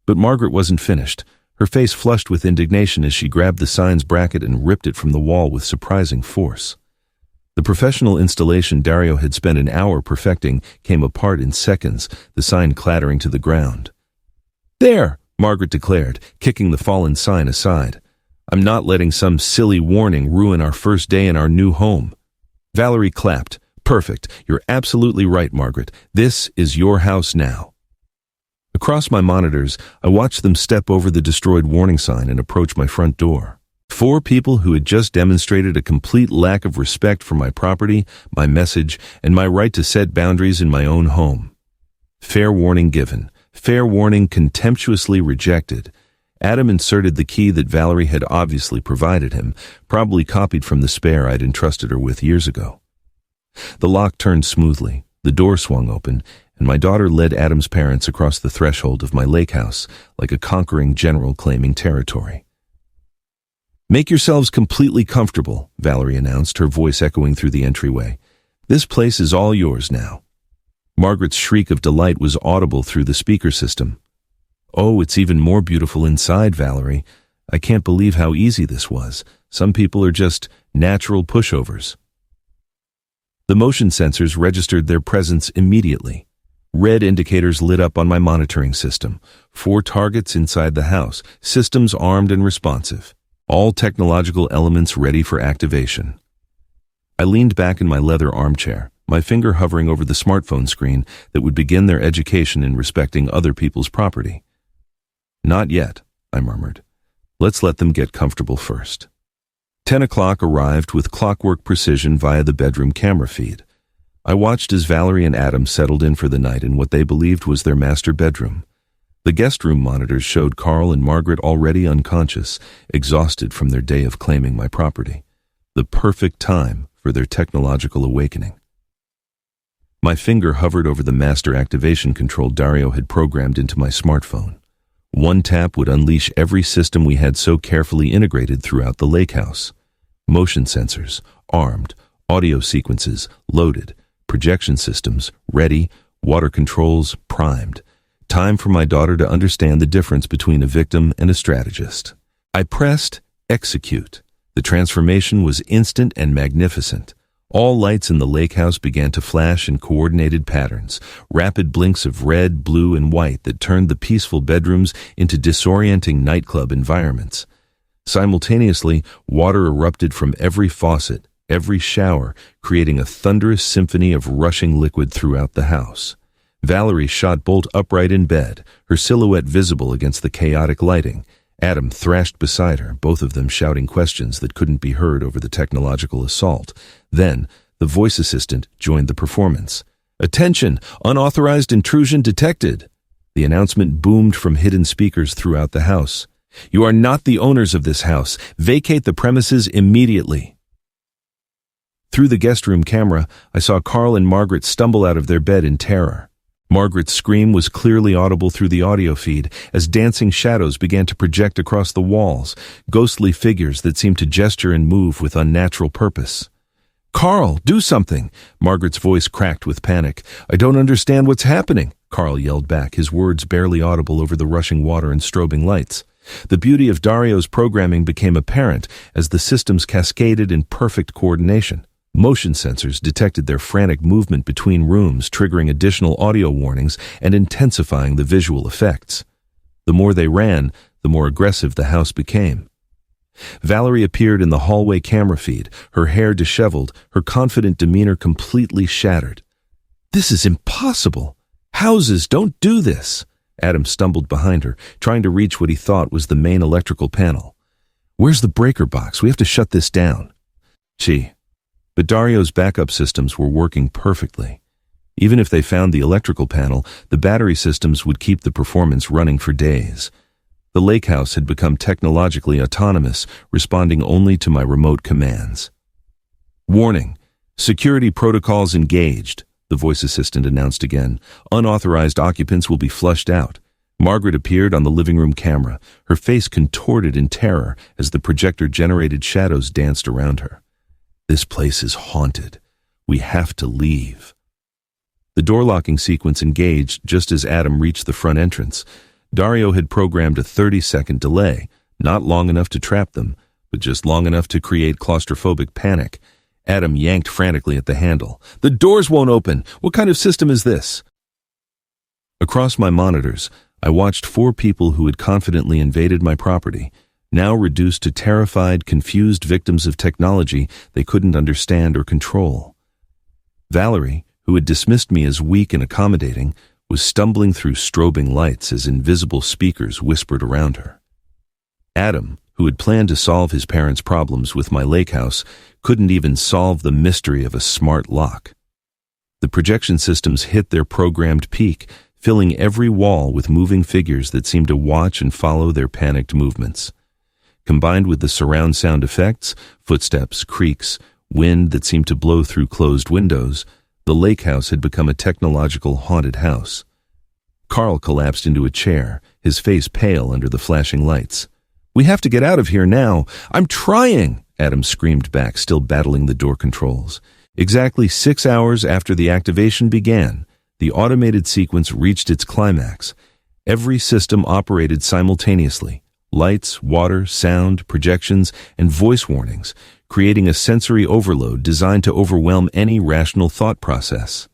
Speaker 1: But Margaret wasn't finished. Her face flushed with indignation as she grabbed the sign's bracket and ripped it from the wall with surprising force. The professional installation Dario had spent an hour perfecting came apart in seconds, the sign clattering to the ground. "There!" Margaret declared, kicking the fallen sign aside. "I'm not letting some silly warning ruin our first day in our new home." Valerie clapped. "Perfect. You're absolutely right, Margaret. This is your house now." Across my monitors, I watched them step over the destroyed warning sign and approach my front door. 4 people who had just demonstrated a complete lack of respect for my property, my message, and my right to set boundaries in my own home. Fair warning given. Fair warning contemptuously rejected. Adam inserted the key that Valerie had obviously provided him, probably copied from the spare I'd entrusted her with years ago. The lock turned smoothly, the door swung open, and my daughter led Adam's parents across the threshold of my lake house like a conquering general claiming territory. "Make yourselves completely comfortable," Valerie announced, her voice echoing through the entryway. "This place is all yours now." Margaret's shriek of delight was audible through the speaker system. "Oh, it's even more beautiful inside, Valerie. I can't believe how easy this was. Some people are just natural pushovers." The motion sensors registered their presence immediately. Red indicators lit up on my monitoring system. 4 targets inside the house, systems armed and responsive. All technological elements ready for activation. I leaned back in my leather armchair, my finger hovering over the smartphone screen that would begin their education in respecting other people's property. "Not yet," I murmured. "Let's let them get comfortable first." 10 o'clock arrived with clockwork precision via the bedroom camera feed. I watched as Valerie and Adam settled in for the night in what they believed was their master bedroom. The guest room monitors showed Carl and Margaret already unconscious, exhausted from their day of claiming my property. The perfect time for their technological awakening. My finger hovered over the master activation control Dario had programmed into my smartphone. One tap would unleash every system we had so carefully integrated throughout the lake house. Motion sensors, armed, audio sequences, loaded, projection systems, ready, water controls, primed. Time for my daughter to understand the difference between a victim and a strategist. I pressed execute. The transformation was instant and magnificent. All lights in the lake house began to flash in coordinated patterns, rapid blinks of red, blue, and white that turned the peaceful bedrooms into disorienting nightclub environments. Simultaneously, water erupted from every faucet, every shower, creating a thunderous symphony of rushing liquid throughout the house. Valerie shot bolt upright in bed, her silhouette visible against the chaotic lighting. Adam thrashed beside her, both of them shouting questions that couldn't be heard over the technological assault. Then, the voice assistant joined the performance. "Attention! Unauthorized intrusion detected!" The announcement boomed from hidden speakers throughout the house. "You are not the owners of this house. Vacate the premises immediately." Through the guest room camera, I saw Carl and Margaret stumble out of their bed in terror. Margaret's scream was clearly audible through the audio feed as dancing shadows began to project across the walls, ghostly figures that seemed to gesture and move with unnatural purpose. "Carl, do something!" Margaret's voice cracked with panic. "I don't understand what's happening," Carl yelled back, his words barely audible over the rushing water and strobing lights. The beauty of Dario's programming became apparent as the systems cascaded in perfect coordination. Motion sensors detected their frantic movement between rooms, triggering additional audio warnings and intensifying the visual effects. The more they ran, the more aggressive the house became. Valerie appeared in the hallway camera feed, her hair disheveled, her confident demeanor completely shattered. "This is impossible! Houses don't do this!" Adam stumbled behind her, trying to reach what he thought was the main electrical panel. "Where's the breaker box? We have to shut this down." Gee. But Dario's backup systems were working perfectly. Even if they found the electrical panel, the battery systems would keep the performance running for days. The lake house had become technologically autonomous, responding only to my remote commands. "Warning, security protocols engaged," the voice assistant announced again. "Unauthorized occupants will be flushed out." Margaret appeared on the living room camera, her face contorted in terror as the projector-generated shadows danced around her. "This place is haunted. We have to leave." The door-locking sequence engaged just as Adam reached the front entrance. Dario had programmed a 30-second delay, not long enough to trap them, but just long enough to create claustrophobic panic. Adam yanked frantically at the handle. "The doors won't open! What kind of system is this?" Across my monitors, I watched 4 people who had confidently invaded my property, now reduced to terrified, confused victims of technology they couldn't understand or control. Valerie, who had dismissed me as weak and accommodating, was stumbling through strobing lights as invisible speakers whispered around her. Adam, who had planned to solve his parents' problems with my lake house, couldn't even solve the mystery of a smart lock. The projection systems hit their programmed peak, filling every wall with moving figures that seemed to watch and follow their panicked movements. Combined with the surround sound effects, footsteps, creaks, wind that seemed to blow through closed windows, the lake house had become a technological haunted house. Carl collapsed into a chair, his face pale under the flashing lights. "We have to get out of here now. I'm trying!" Adam screamed back, still battling the door controls. Exactly 6 hours after the activation began, the automated sequence reached its climax. Every system operated simultaneously. Lights, water, sound, projections, and voice warnings, creating a sensory overload designed to overwhelm any rational thought process.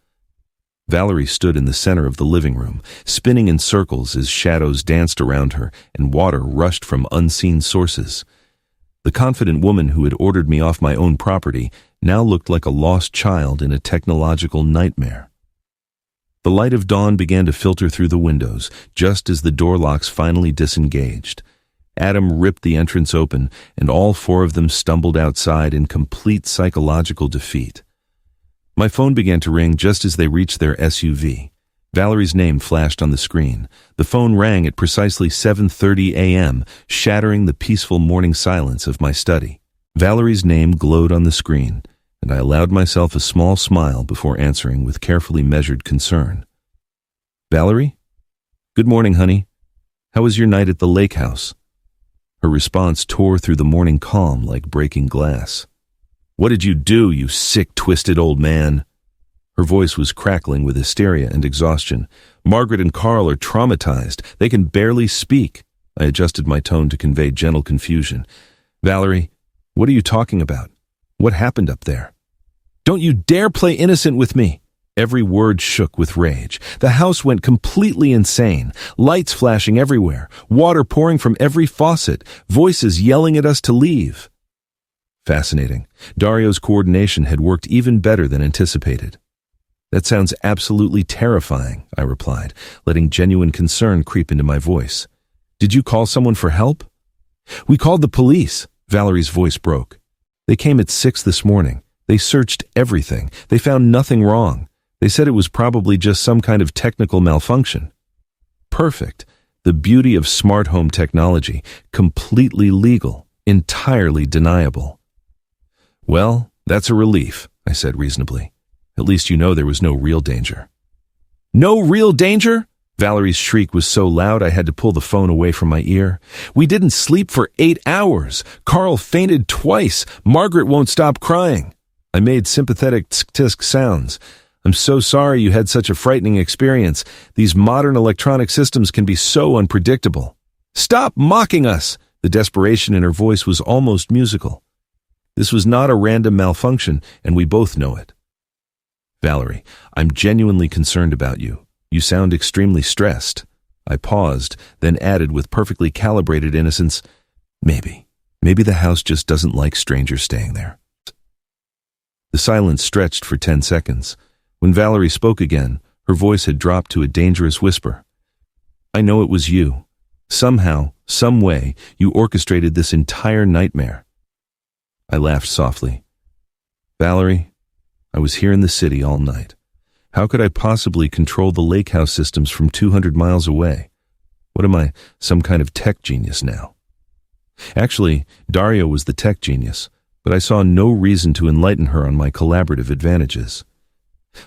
Speaker 1: Valerie stood in the center of the living room, spinning in circles as shadows danced around her and water rushed from unseen sources. The confident woman who had ordered me off my own property now looked like a lost child in a technological nightmare. The light of dawn began to filter through the windows, just as the door locks finally disengaged. Adam ripped the entrance open, and all four of them stumbled outside in complete psychological defeat. My phone began to ring just as they reached their SUV. Valerie's name flashed on the screen. The phone rang at precisely 7:30 a.m., shattering the peaceful morning silence of my study. Valerie's name glowed on the screen, and I allowed myself a small smile before answering with carefully measured concern. "Valerie? Good morning, honey. How was your night at the lake house?" Her response tore through the morning calm like breaking glass. "What did you do, you sick, twisted old man?" Her voice was crackling with hysteria and exhaustion. "Margaret and Carl are traumatized. They can barely speak." I adjusted my tone to convey gentle confusion. "Valerie, what are you talking about? What happened up there?" "Don't you dare play innocent with me!" Every word shook with rage. The house went completely insane. Lights flashing everywhere, water pouring from every faucet, voices yelling at us to leave. Fascinating. Dario's coordination had worked even better than anticipated. "That sounds absolutely terrifying," I replied, letting genuine concern creep into my voice. "Did you call someone for help?" "We called the police," Valerie's voice broke. "They came at 6 this morning. They searched everything. They found nothing wrong. They said it was probably just some kind of technical malfunction." Perfect. The beauty of smart home technology. Completely legal. Entirely deniable. "Well, that's a relief," I said reasonably. "At least you know there was no real danger." "No real danger?" Valerie's shriek was so loud I had to pull the phone away from my ear. "We didn't sleep for 8 hours. Carl fainted twice. Margaret won't stop crying." I made sympathetic tsk-tisk sounds. "I'm so sorry you had such a frightening experience. These modern electronic systems can be so unpredictable." "Stop mocking us!" The desperation in her voice was almost musical. "This was not a random malfunction, and we both know it." "Valerie, I'm genuinely concerned about you. You sound extremely stressed." I paused, then added with perfectly calibrated innocence, Maybe the house just doesn't like strangers staying there." The silence stretched for 10 seconds. When Valerie spoke again, her voice had dropped to a dangerous whisper. "I know it was you. Somehow, some way, you orchestrated this entire nightmare." I laughed softly. "Valerie, I was here in the city all night. How could I possibly control the lake house systems from 200 miles away? What am I, some kind of tech genius now?" Actually, Dario was the tech genius, but I saw no reason to enlighten her on my collaborative advantages.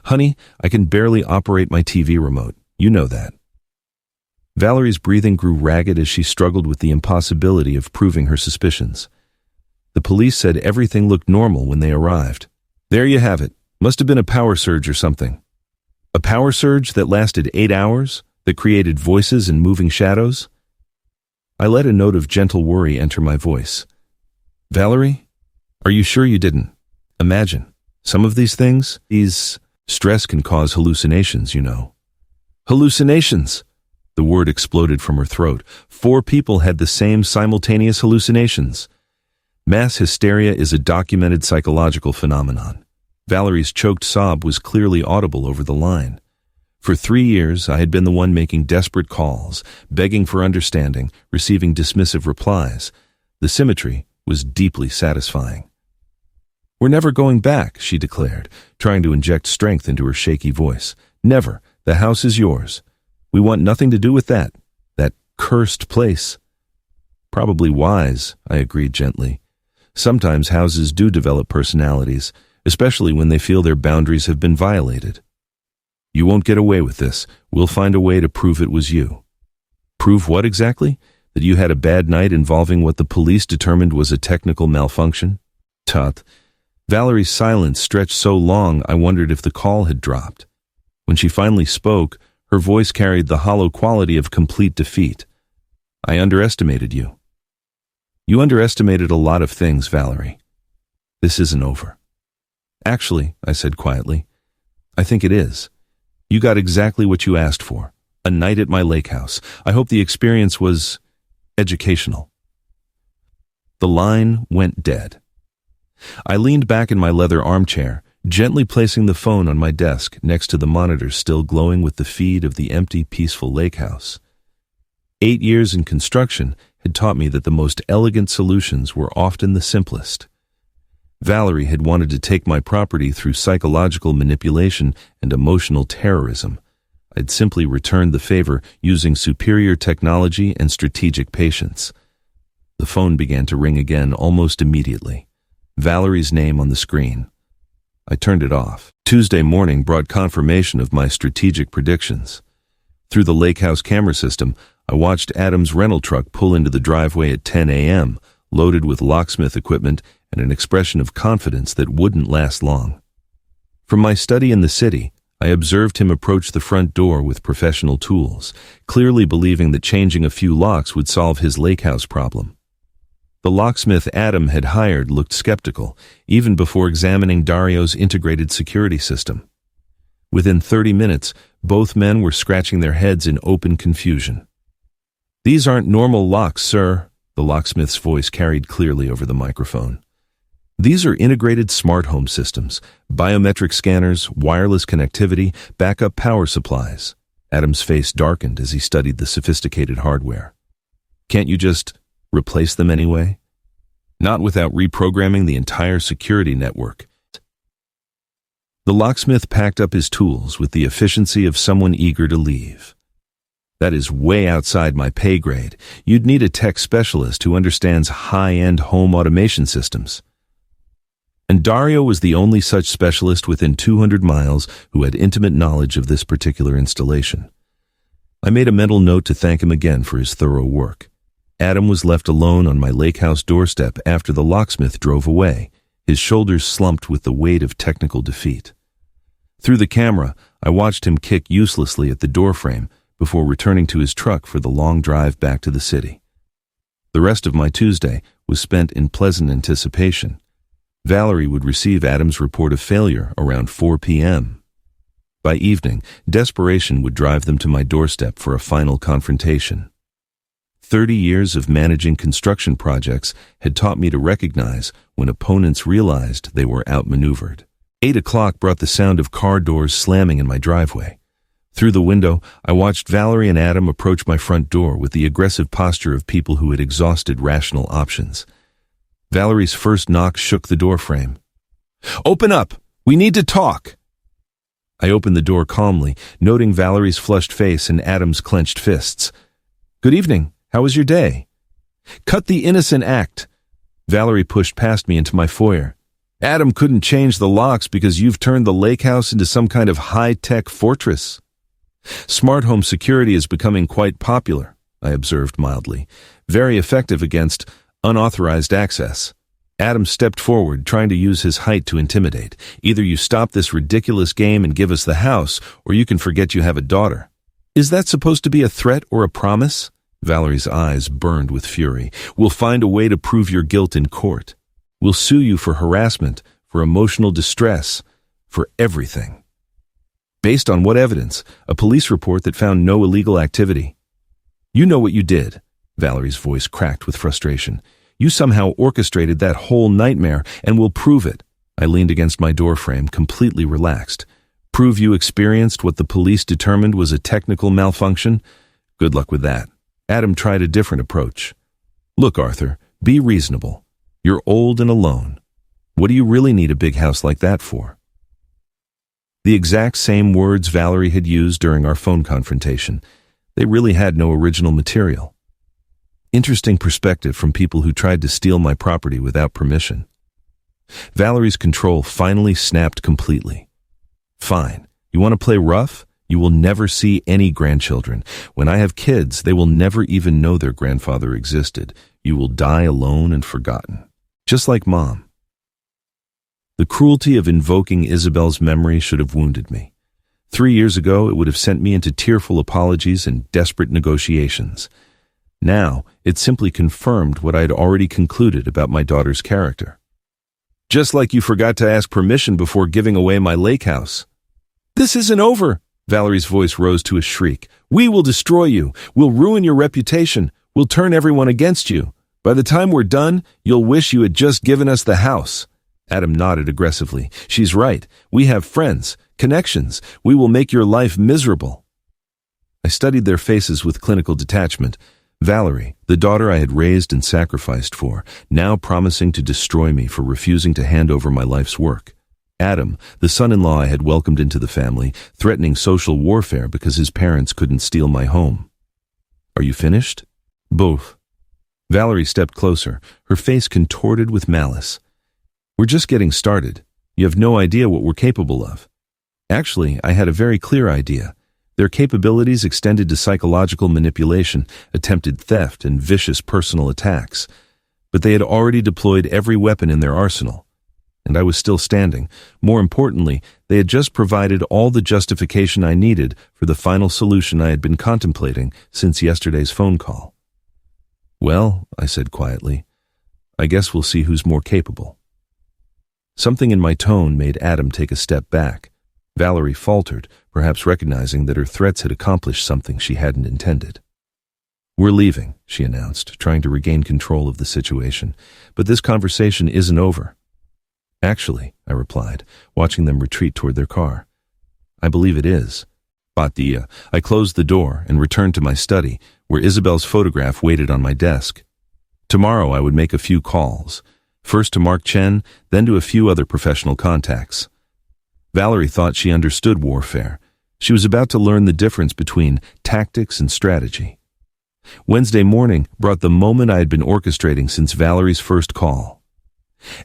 Speaker 1: "Honey, I can barely operate my TV remote. You know that." Valerie's breathing grew ragged as she struggled with the impossibility of proving her suspicions. "The police said everything looked normal when they arrived." "There you have it. Must have been a power surge or something." "A power surge that lasted 8 hours? That created voices and moving shadows?" I let a note of gentle worry enter my voice. "Valerie, are you sure you didn't? Imagine, some of these things, stress can cause hallucinations, you know." "Hallucinations!" The word exploded from her throat. 4 people had the same simultaneous hallucinations. Mass hysteria is a documented psychological phenomenon. Valerie's choked sob was clearly audible over the line. For 3 years, I had been the one making desperate calls, begging for understanding, receiving dismissive replies. The symmetry was deeply satisfying. "We're never going back," she declared, trying to inject strength into her shaky voice. "Never. The house is yours. We want nothing to do with that cursed place." "Probably wise," I agreed gently. "Sometimes houses do develop personalities, especially when they feel their boundaries have been violated." "You won't get away with this. We'll find a way to prove it was you." "Prove what exactly? That you had a bad night involving what the police determined was a technical malfunction?" "Tut." Valerie's silence stretched so long I wondered if the call had dropped. When she finally spoke, her voice carried the hollow quality of complete defeat. "I underestimated you." "You underestimated a lot of things, Valerie." This isn't over. Actually, I said quietly, I think it is. You got exactly what you asked for. A night at my lake house. I hope the experience was educational. The line went dead. I leaned back in my leather armchair, gently placing the phone on my desk next to the monitor still glowing with the feed of the empty, peaceful lake house. 8 years in construction had taught me that the most elegant solutions were often the simplest. Valerie had wanted to take my property through psychological manipulation and emotional terrorism. I'd simply returned the favor using superior technology and strategic patience. The phone began to ring again almost immediately. Valerie's name on the screen. I turned it off. Tuesday morning brought confirmation of my strategic predictions. Through the lake house camera system, I watched Adam's rental truck pull into the driveway at 10 a.m., loaded with locksmith equipment and an expression of confidence that wouldn't last long. From my study in the city, I observed him approach the front door with professional tools, clearly believing that changing a few locks would solve his lake house problem. The locksmith Adam had hired looked skeptical, even before examining Dario's integrated security system. Within 30 minutes, both men were scratching their heads in open confusion. "These aren't normal locks, sir," the locksmith's voice carried clearly over the microphone. "These are integrated smart home systems, biometric scanners, wireless connectivity, backup power supplies." Adam's face darkened as he studied the sophisticated hardware. "Can't you just replace them anyway? Not without reprogramming the entire security network." The locksmith packed up his tools with the efficiency of someone eager to leave. "That is way outside my pay grade. You'd need a tech specialist who understands high-end home automation systems." And Dario was the only such specialist within 200 miles who had intimate knowledge of this particular installation. I made a mental note to thank him again for his thorough work. Adam was left alone on my lake house doorstep after the locksmith drove away, his shoulders slumped with the weight of technical defeat. Through the camera, I watched him kick uselessly at the doorframe before returning to his truck for the long drive back to the city. The rest of my Tuesday was spent in pleasant anticipation. Valerie would receive Adam's report of failure around 4 p.m. By evening, desperation would drive them to my doorstep for a final confrontation. 30 years of managing construction projects had taught me to recognize when opponents realized they were outmaneuvered. 8 o'clock brought the sound of car doors slamming in my driveway. Through the window, I watched Valerie and Adam approach my front door with the aggressive posture of people who had exhausted rational options. Valerie's first knock shook the doorframe. "Open up! We need to talk!" I opened the door calmly, noting Valerie's flushed face and Adam's clenched fists. "Good evening. How was your day?" "Cut the innocent act." Valerie pushed past me into my foyer. "Adam couldn't change the locks because you've turned the lake house into some kind of high-tech fortress." "Smart home security is becoming quite popular," I observed mildly. "Very effective against unauthorized access." Adam stepped forward, trying to use his height to intimidate. "Either you stop this ridiculous game and give us the house, or you can forget you have a daughter." "Is that supposed to be a threat or a promise?" Valerie's eyes burned with fury. "We'll find a way to prove your guilt in court. We'll sue you for harassment, for emotional distress, for everything." "Based on what evidence? A police report that found no illegal activity." "You know what you did." Valerie's voice cracked with frustration. "You somehow orchestrated that whole nightmare, and we'll prove it." I leaned against my doorframe, completely relaxed. "Prove you experienced what the police determined was a technical malfunction? Good luck with that." Adam tried a different approach. "Look, Arthur, be reasonable. You're old and alone. What do you really need a big house like that for?" The exact same words Valerie had used during our phone confrontation. They really had no original material. Interesting perspective from people who tried to steal my property without permission. Valerie's control finally snapped completely. "Fine. You want to play rough? You will never see any grandchildren. When I have kids, they will never even know their grandfather existed. You will die alone and forgotten. Just like Mom." The cruelty of invoking Isabel's memory should have wounded me. 3 years ago, it would have sent me into tearful apologies and desperate negotiations. Now, it simply confirmed what I had already concluded about my daughter's character. Just like you forgot to ask permission before giving away my lake house. This isn't over. Valerie's voice rose to a shriek. We will destroy you. We'll ruin your reputation. We'll turn everyone against you. By the time we're done, you'll wish you had just given us the house. Adam nodded aggressively. She's right. We have friends, connections. We will make your life miserable. I studied their faces with clinical detachment. Valerie, the daughter I had raised and sacrificed for, now promising to destroy me for refusing to hand over my life's work. Adam, the son-in-law I had welcomed into the family, threatening social warfare because his parents couldn't steal my home. Are you finished? Both. Valerie stepped closer, her face contorted with malice. We're just getting started. You have no idea what we're capable of. Actually, I had a very clear idea. Their capabilities extended to psychological manipulation, attempted theft, and vicious personal attacks. But they had already deployed every weapon in their arsenal. And I was still standing. More importantly, they had just provided all the justification I needed for the final solution I had been contemplating since yesterday's phone call. Well, I said quietly, I guess we'll see who's more capable. Something in my tone made Adam take a step back. Valerie faltered, perhaps recognizing that her threats had accomplished something she hadn't intended. We're leaving, she announced, trying to regain control of the situation. But this conversation isn't over. Actually, I replied, watching them retreat toward their car. I believe it is. Batia. I closed the door and returned to my study, where Isabel's photograph waited on my desk. Tomorrow I would make a few calls. First to Mark Chen, then to a few other professional contacts. Valerie thought she understood warfare. She was about to learn the difference between tactics and strategy. Wednesday morning brought the moment I had been orchestrating since Valerie's first call.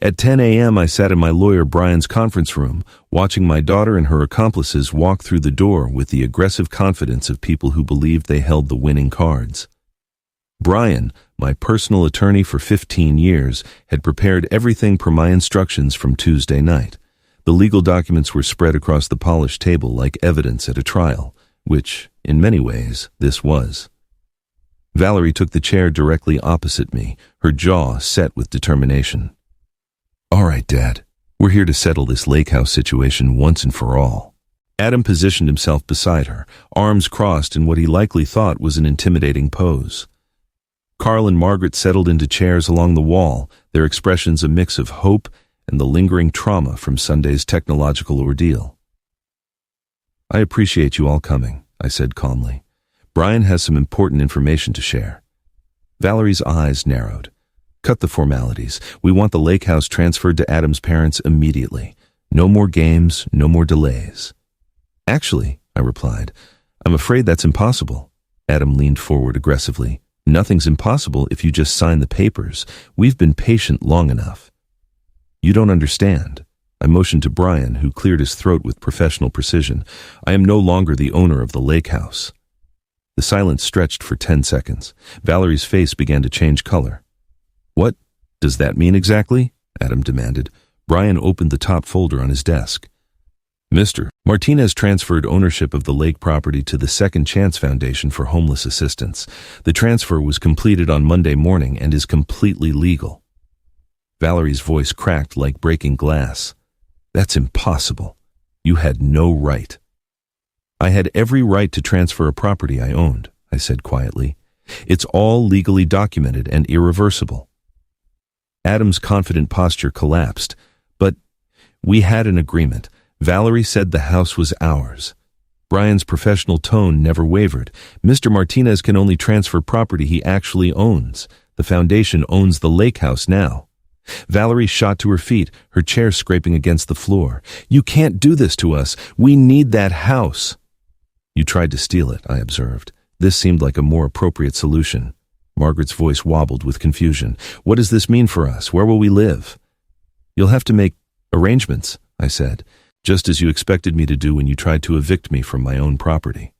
Speaker 1: At 10 a.m. I sat in my lawyer Brian's conference room, watching my daughter and her accomplices walk through the door with the aggressive confidence of people who believed they held the winning cards. Brian, my personal attorney for 15 years, had prepared everything per my instructions from Tuesday night. The legal documents were spread across the polished table like evidence at a trial, which, in many ways, this was. Valerie took the chair directly opposite me, her jaw set with determination. All right, Dad, we're here to settle this lake house situation once and for all. Adam positioned himself beside her, arms crossed in what he likely thought was an intimidating pose. Carl and Margaret settled into chairs along the wall, their expressions a mix of hope and the lingering trauma from Sunday's technological ordeal. I appreciate you all coming, I said calmly. Brian has some important information to share. Valerie's eyes narrowed. Cut the formalities. We want the lake house transferred to Adam's parents immediately. No more games, no more delays. Actually, I replied, I'm afraid that's impossible. Adam leaned forward aggressively. Nothing's impossible if you just sign the papers. We've been patient long enough. You don't understand. I motioned to Brian, who cleared his throat with professional precision. I am no longer the owner of the lake house. The silence stretched for 10 seconds. Valerie's face began to change color. What does that mean exactly? Adam demanded. Brian opened the top folder on his desk. Mr. Martinez transferred ownership of the lake property to the Second Chance Foundation for Homeless Assistance. The transfer was completed on Monday morning and is completely legal. Valerie's voice cracked like breaking glass. That's impossible. You had no right. I had every right to transfer a property I owned, I said quietly. It's all legally documented and irreversible. Adam's confident posture collapsed. But we had an agreement. Valerie said the house was ours. Brian's professional tone never wavered. Mr. Martinez can only transfer property he actually owns. The foundation owns the lake house now. Valerie shot to her feet, her chair scraping against the floor. You can't do this to us. We need that house. You tried to steal it, I observed. This seemed like a more appropriate solution. Margaret's voice wobbled with confusion. What does this mean for us? Where will we live? You'll have to make arrangements, I said, just as you expected me to do when you tried to evict me from my own property.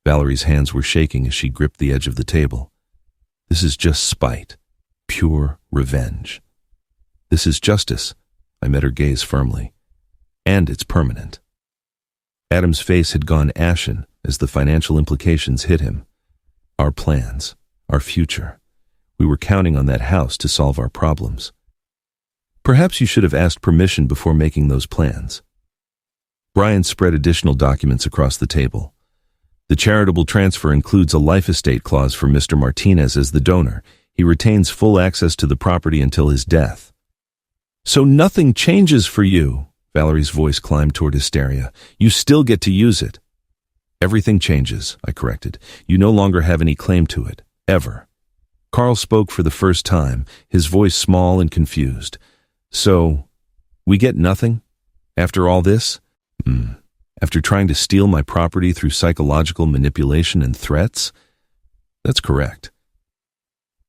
Speaker 1: Valerie's hands were shaking as she gripped the edge of the table. This is just spite. Pure revenge. This is justice, I met her gaze firmly. And it's permanent. Adam's face had gone ashen as the financial implications hit him. Our plans, our future. We were counting on that house to solve our problems. Perhaps you should have asked permission before making those plans. Brian spread additional documents across the table. The charitable transfer includes a life estate clause for Mr. Martinez as the donor. He retains full access to the property until his death. So nothing changes for you. Valerie's voice climbed toward hysteria. You still get to use it. Everything changes, I corrected. You no longer have any claim to it. Ever. Carl spoke for the first time, his voice small and confused. So, we get nothing? After all this? After trying to steal my property through psychological manipulation and threats? That's correct.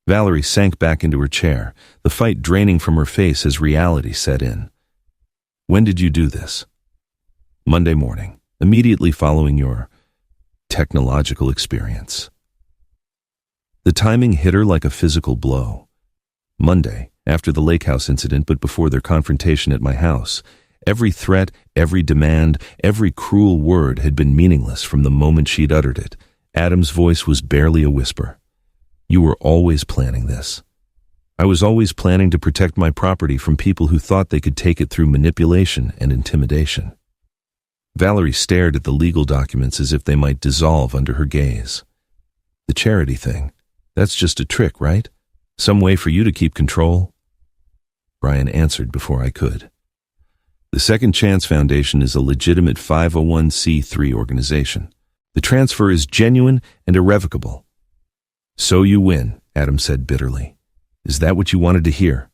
Speaker 1: Valerie sank back into her chair, the fight draining from her face as reality set in. When did you do this? Monday morning, immediately following your technological experience. The timing hit her like a physical blow. Monday, after the lake house incident but before their confrontation at my house, every threat, every demand, every cruel word had been meaningless from the moment she'd uttered it. Adam's voice was barely a whisper. You were always planning this. I was always planning to protect my property from people who thought they could take it through manipulation and intimidation. Valerie stared at the legal documents as if they might dissolve under her gaze. The charity thing, that's just a trick, right? Some way for you to keep control? Brian answered before I could. The Second Chance Foundation is a legitimate 501c3 organization. The transfer is genuine and irrevocable. So you win, Adam said bitterly. Is that what you wanted to hear?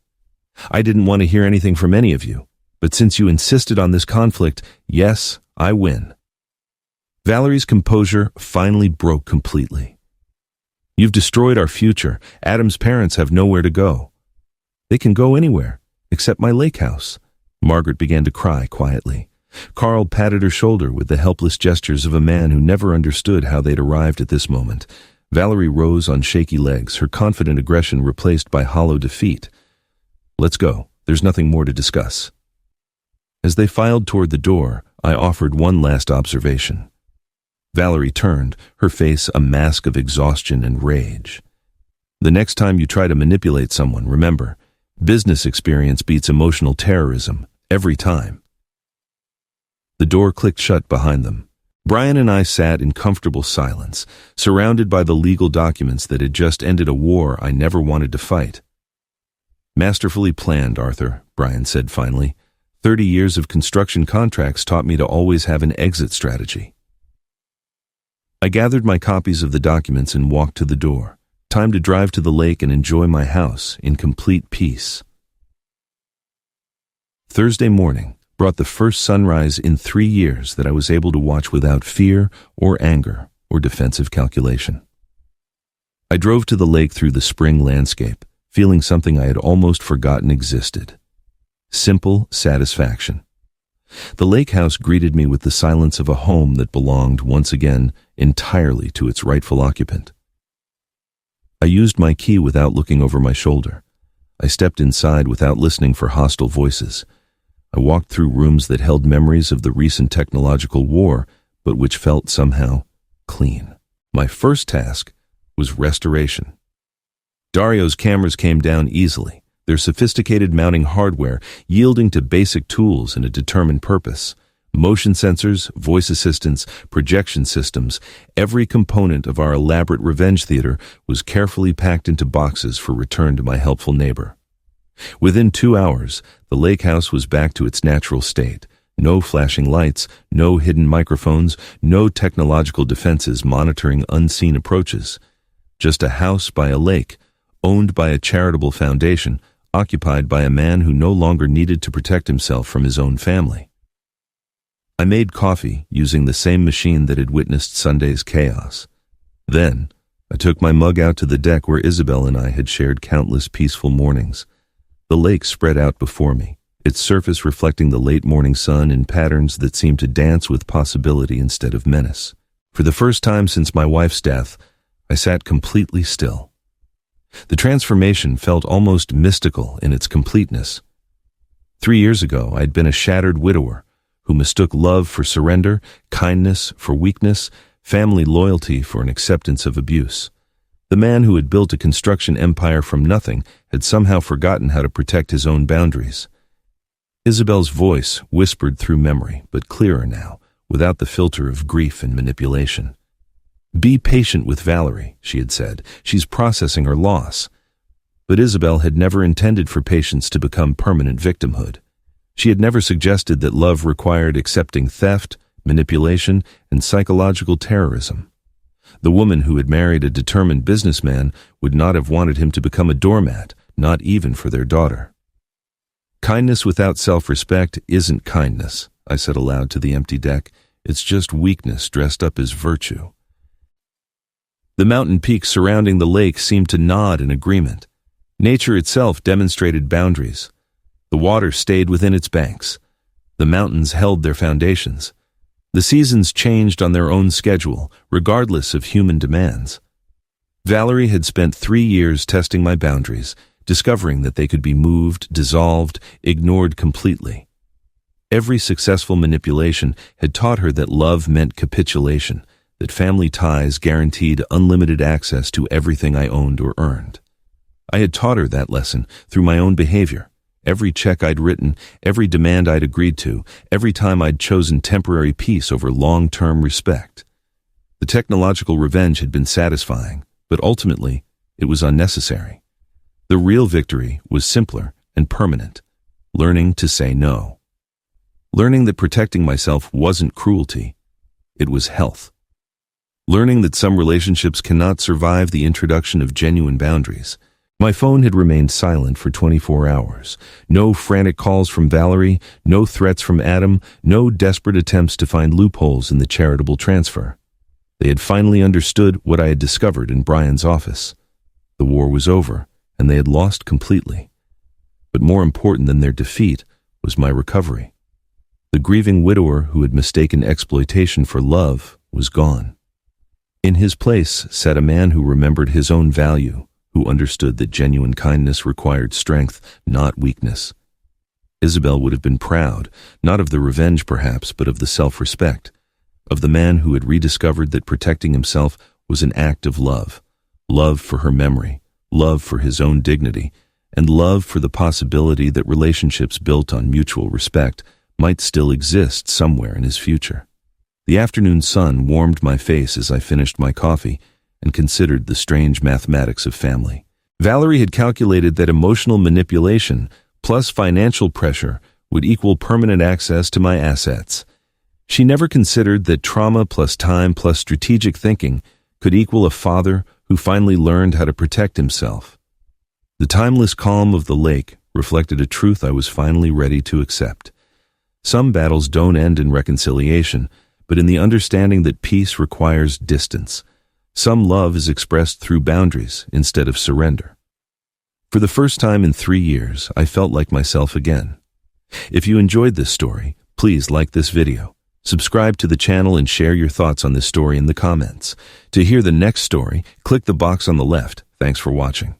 Speaker 1: I didn't want to hear anything from any of you, but since you insisted on this conflict, yes, I win. Valerie's composure finally broke completely. You've destroyed our future. Adam's parents have nowhere to go. They can go anywhere, except my lake house. Margaret began to cry quietly. Carl patted her shoulder with the helpless gestures of a man who never understood how they'd arrived at this moment. Valerie rose on shaky legs, her confident aggression replaced by hollow defeat. Let's go. There's nothing more to discuss. As they filed toward the door, I offered one last observation. Valerie turned, her face a mask of exhaustion and rage. The next time you try to manipulate someone, remember, business experience beats emotional terrorism, every time. The door clicked shut behind them. Brian and I sat in comfortable silence, surrounded by the legal documents that had just ended a war I never wanted to fight. Masterfully planned, Arthur, Brian said finally. 30 years of construction contracts taught me to always have an exit strategy. I gathered my copies of the documents and walked to the door. Time to drive to the lake and enjoy my house in complete peace. Thursday morning brought the first sunrise in 3 years that I was able to watch without fear or anger or defensive calculation. I drove to the lake through the spring landscape, feeling something I had almost forgotten existed. Simple satisfaction. The lake house greeted me with the silence of a home that belonged, once again, entirely to its rightful occupant. I used my key without looking over my shoulder. I stepped inside without listening for hostile voices. I walked through rooms that held memories of the recent technological war, but which felt somehow clean. My first task was restoration. Dario's cameras came down easily, their sophisticated mounting hardware yielding to basic tools and a determined purpose. Motion sensors, voice assistants, projection systems, every component of our elaborate revenge theater was carefully packed into boxes for return to my helpful neighbor. Within 2 hours, the lake house was back to its natural state. No flashing lights, no hidden microphones, no technological defenses monitoring unseen approaches. Just a house by a lake, owned by a charitable foundation, occupied by a man who no longer needed to protect himself from his own family. I made coffee using the same machine that had witnessed Sunday's chaos. Then, I took my mug out to the deck where Isabel and I had shared countless peaceful mornings. The lake spread out before me, its surface reflecting the late morning sun in patterns that seemed to dance with possibility instead of menace. For the first time since my wife's death, I sat completely still. The transformation felt almost mystical in its completeness. 3 years ago, I'd been a shattered widower who mistook love for surrender, kindness for weakness, family loyalty for an acceptance of abuse. The man who had built a construction empire from nothing had somehow forgotten how to protect his own boundaries. Isabel's voice whispered through memory, but clearer now, without the filter of grief and manipulation. "Be patient with Valerie," she had said. "She's processing her loss." But Isabel had never intended for patience to become permanent victimhood. She had never suggested that love required accepting theft, manipulation, and psychological terrorism. The woman who had married a determined businessman would not have wanted him to become a doormat, not even for their daughter. "Kindness without self-respect isn't kindness," I said aloud to the empty deck. "It's just weakness dressed up as virtue." The mountain peaks surrounding the lake seemed to nod in agreement. Nature itself demonstrated boundaries. The water stayed within its banks. The mountains held their foundations. The seasons changed on their own schedule, regardless of human demands. Valerie had spent 3 years testing my boundaries, discovering that they could be moved, dissolved, ignored completely. Every successful manipulation had taught her that love meant capitulation, that family ties guaranteed unlimited access to everything I owned or earned. I had taught her that lesson through my own behavior. Every check I'd written, every demand I'd agreed to, every time I'd chosen temporary peace over long-term respect. The technological revenge had been satisfying, but ultimately, it was unnecessary. The real victory was simpler and permanent, learning to say no. Learning that protecting myself wasn't cruelty, it was health. Learning that some relationships cannot survive the introduction of genuine boundaries. My phone had remained silent for 24 hours. No frantic calls from Valerie, no threats from Adam, no desperate attempts to find loopholes in the charitable transfer. They had finally understood what I had discovered in Brian's office. The war was over, and they had lost completely. But more important than their defeat was my recovery. The grieving widower who had mistaken exploitation for love was gone. In his place sat a man who remembered his own value, who understood that genuine kindness required strength, not weakness. Isabel would have been proud, not of the revenge perhaps, but of the self-respect, of the man who had rediscovered that protecting himself was an act of love, love for her memory, love for his own dignity, and love for the possibility that relationships built on mutual respect might still exist somewhere in his future. The afternoon sun warmed my face as I finished my coffee and considered the strange mathematics of family. Valerie had calculated that emotional manipulation plus financial pressure would equal permanent access to my assets. She never considered that trauma plus time plus strategic thinking could equal a father who finally learned how to protect himself. The timeless calm of the lake reflected a truth I was finally ready to accept. Some battles don't end in reconciliation, but in the understanding that peace requires distance. Some love is expressed through boundaries instead of surrender. For the first time in 3 years, I felt like myself again. If you enjoyed this story, please like this video, subscribe to the channel, and share your thoughts on this story in the comments. To hear the next story, click the box on the left. Thanks for watching.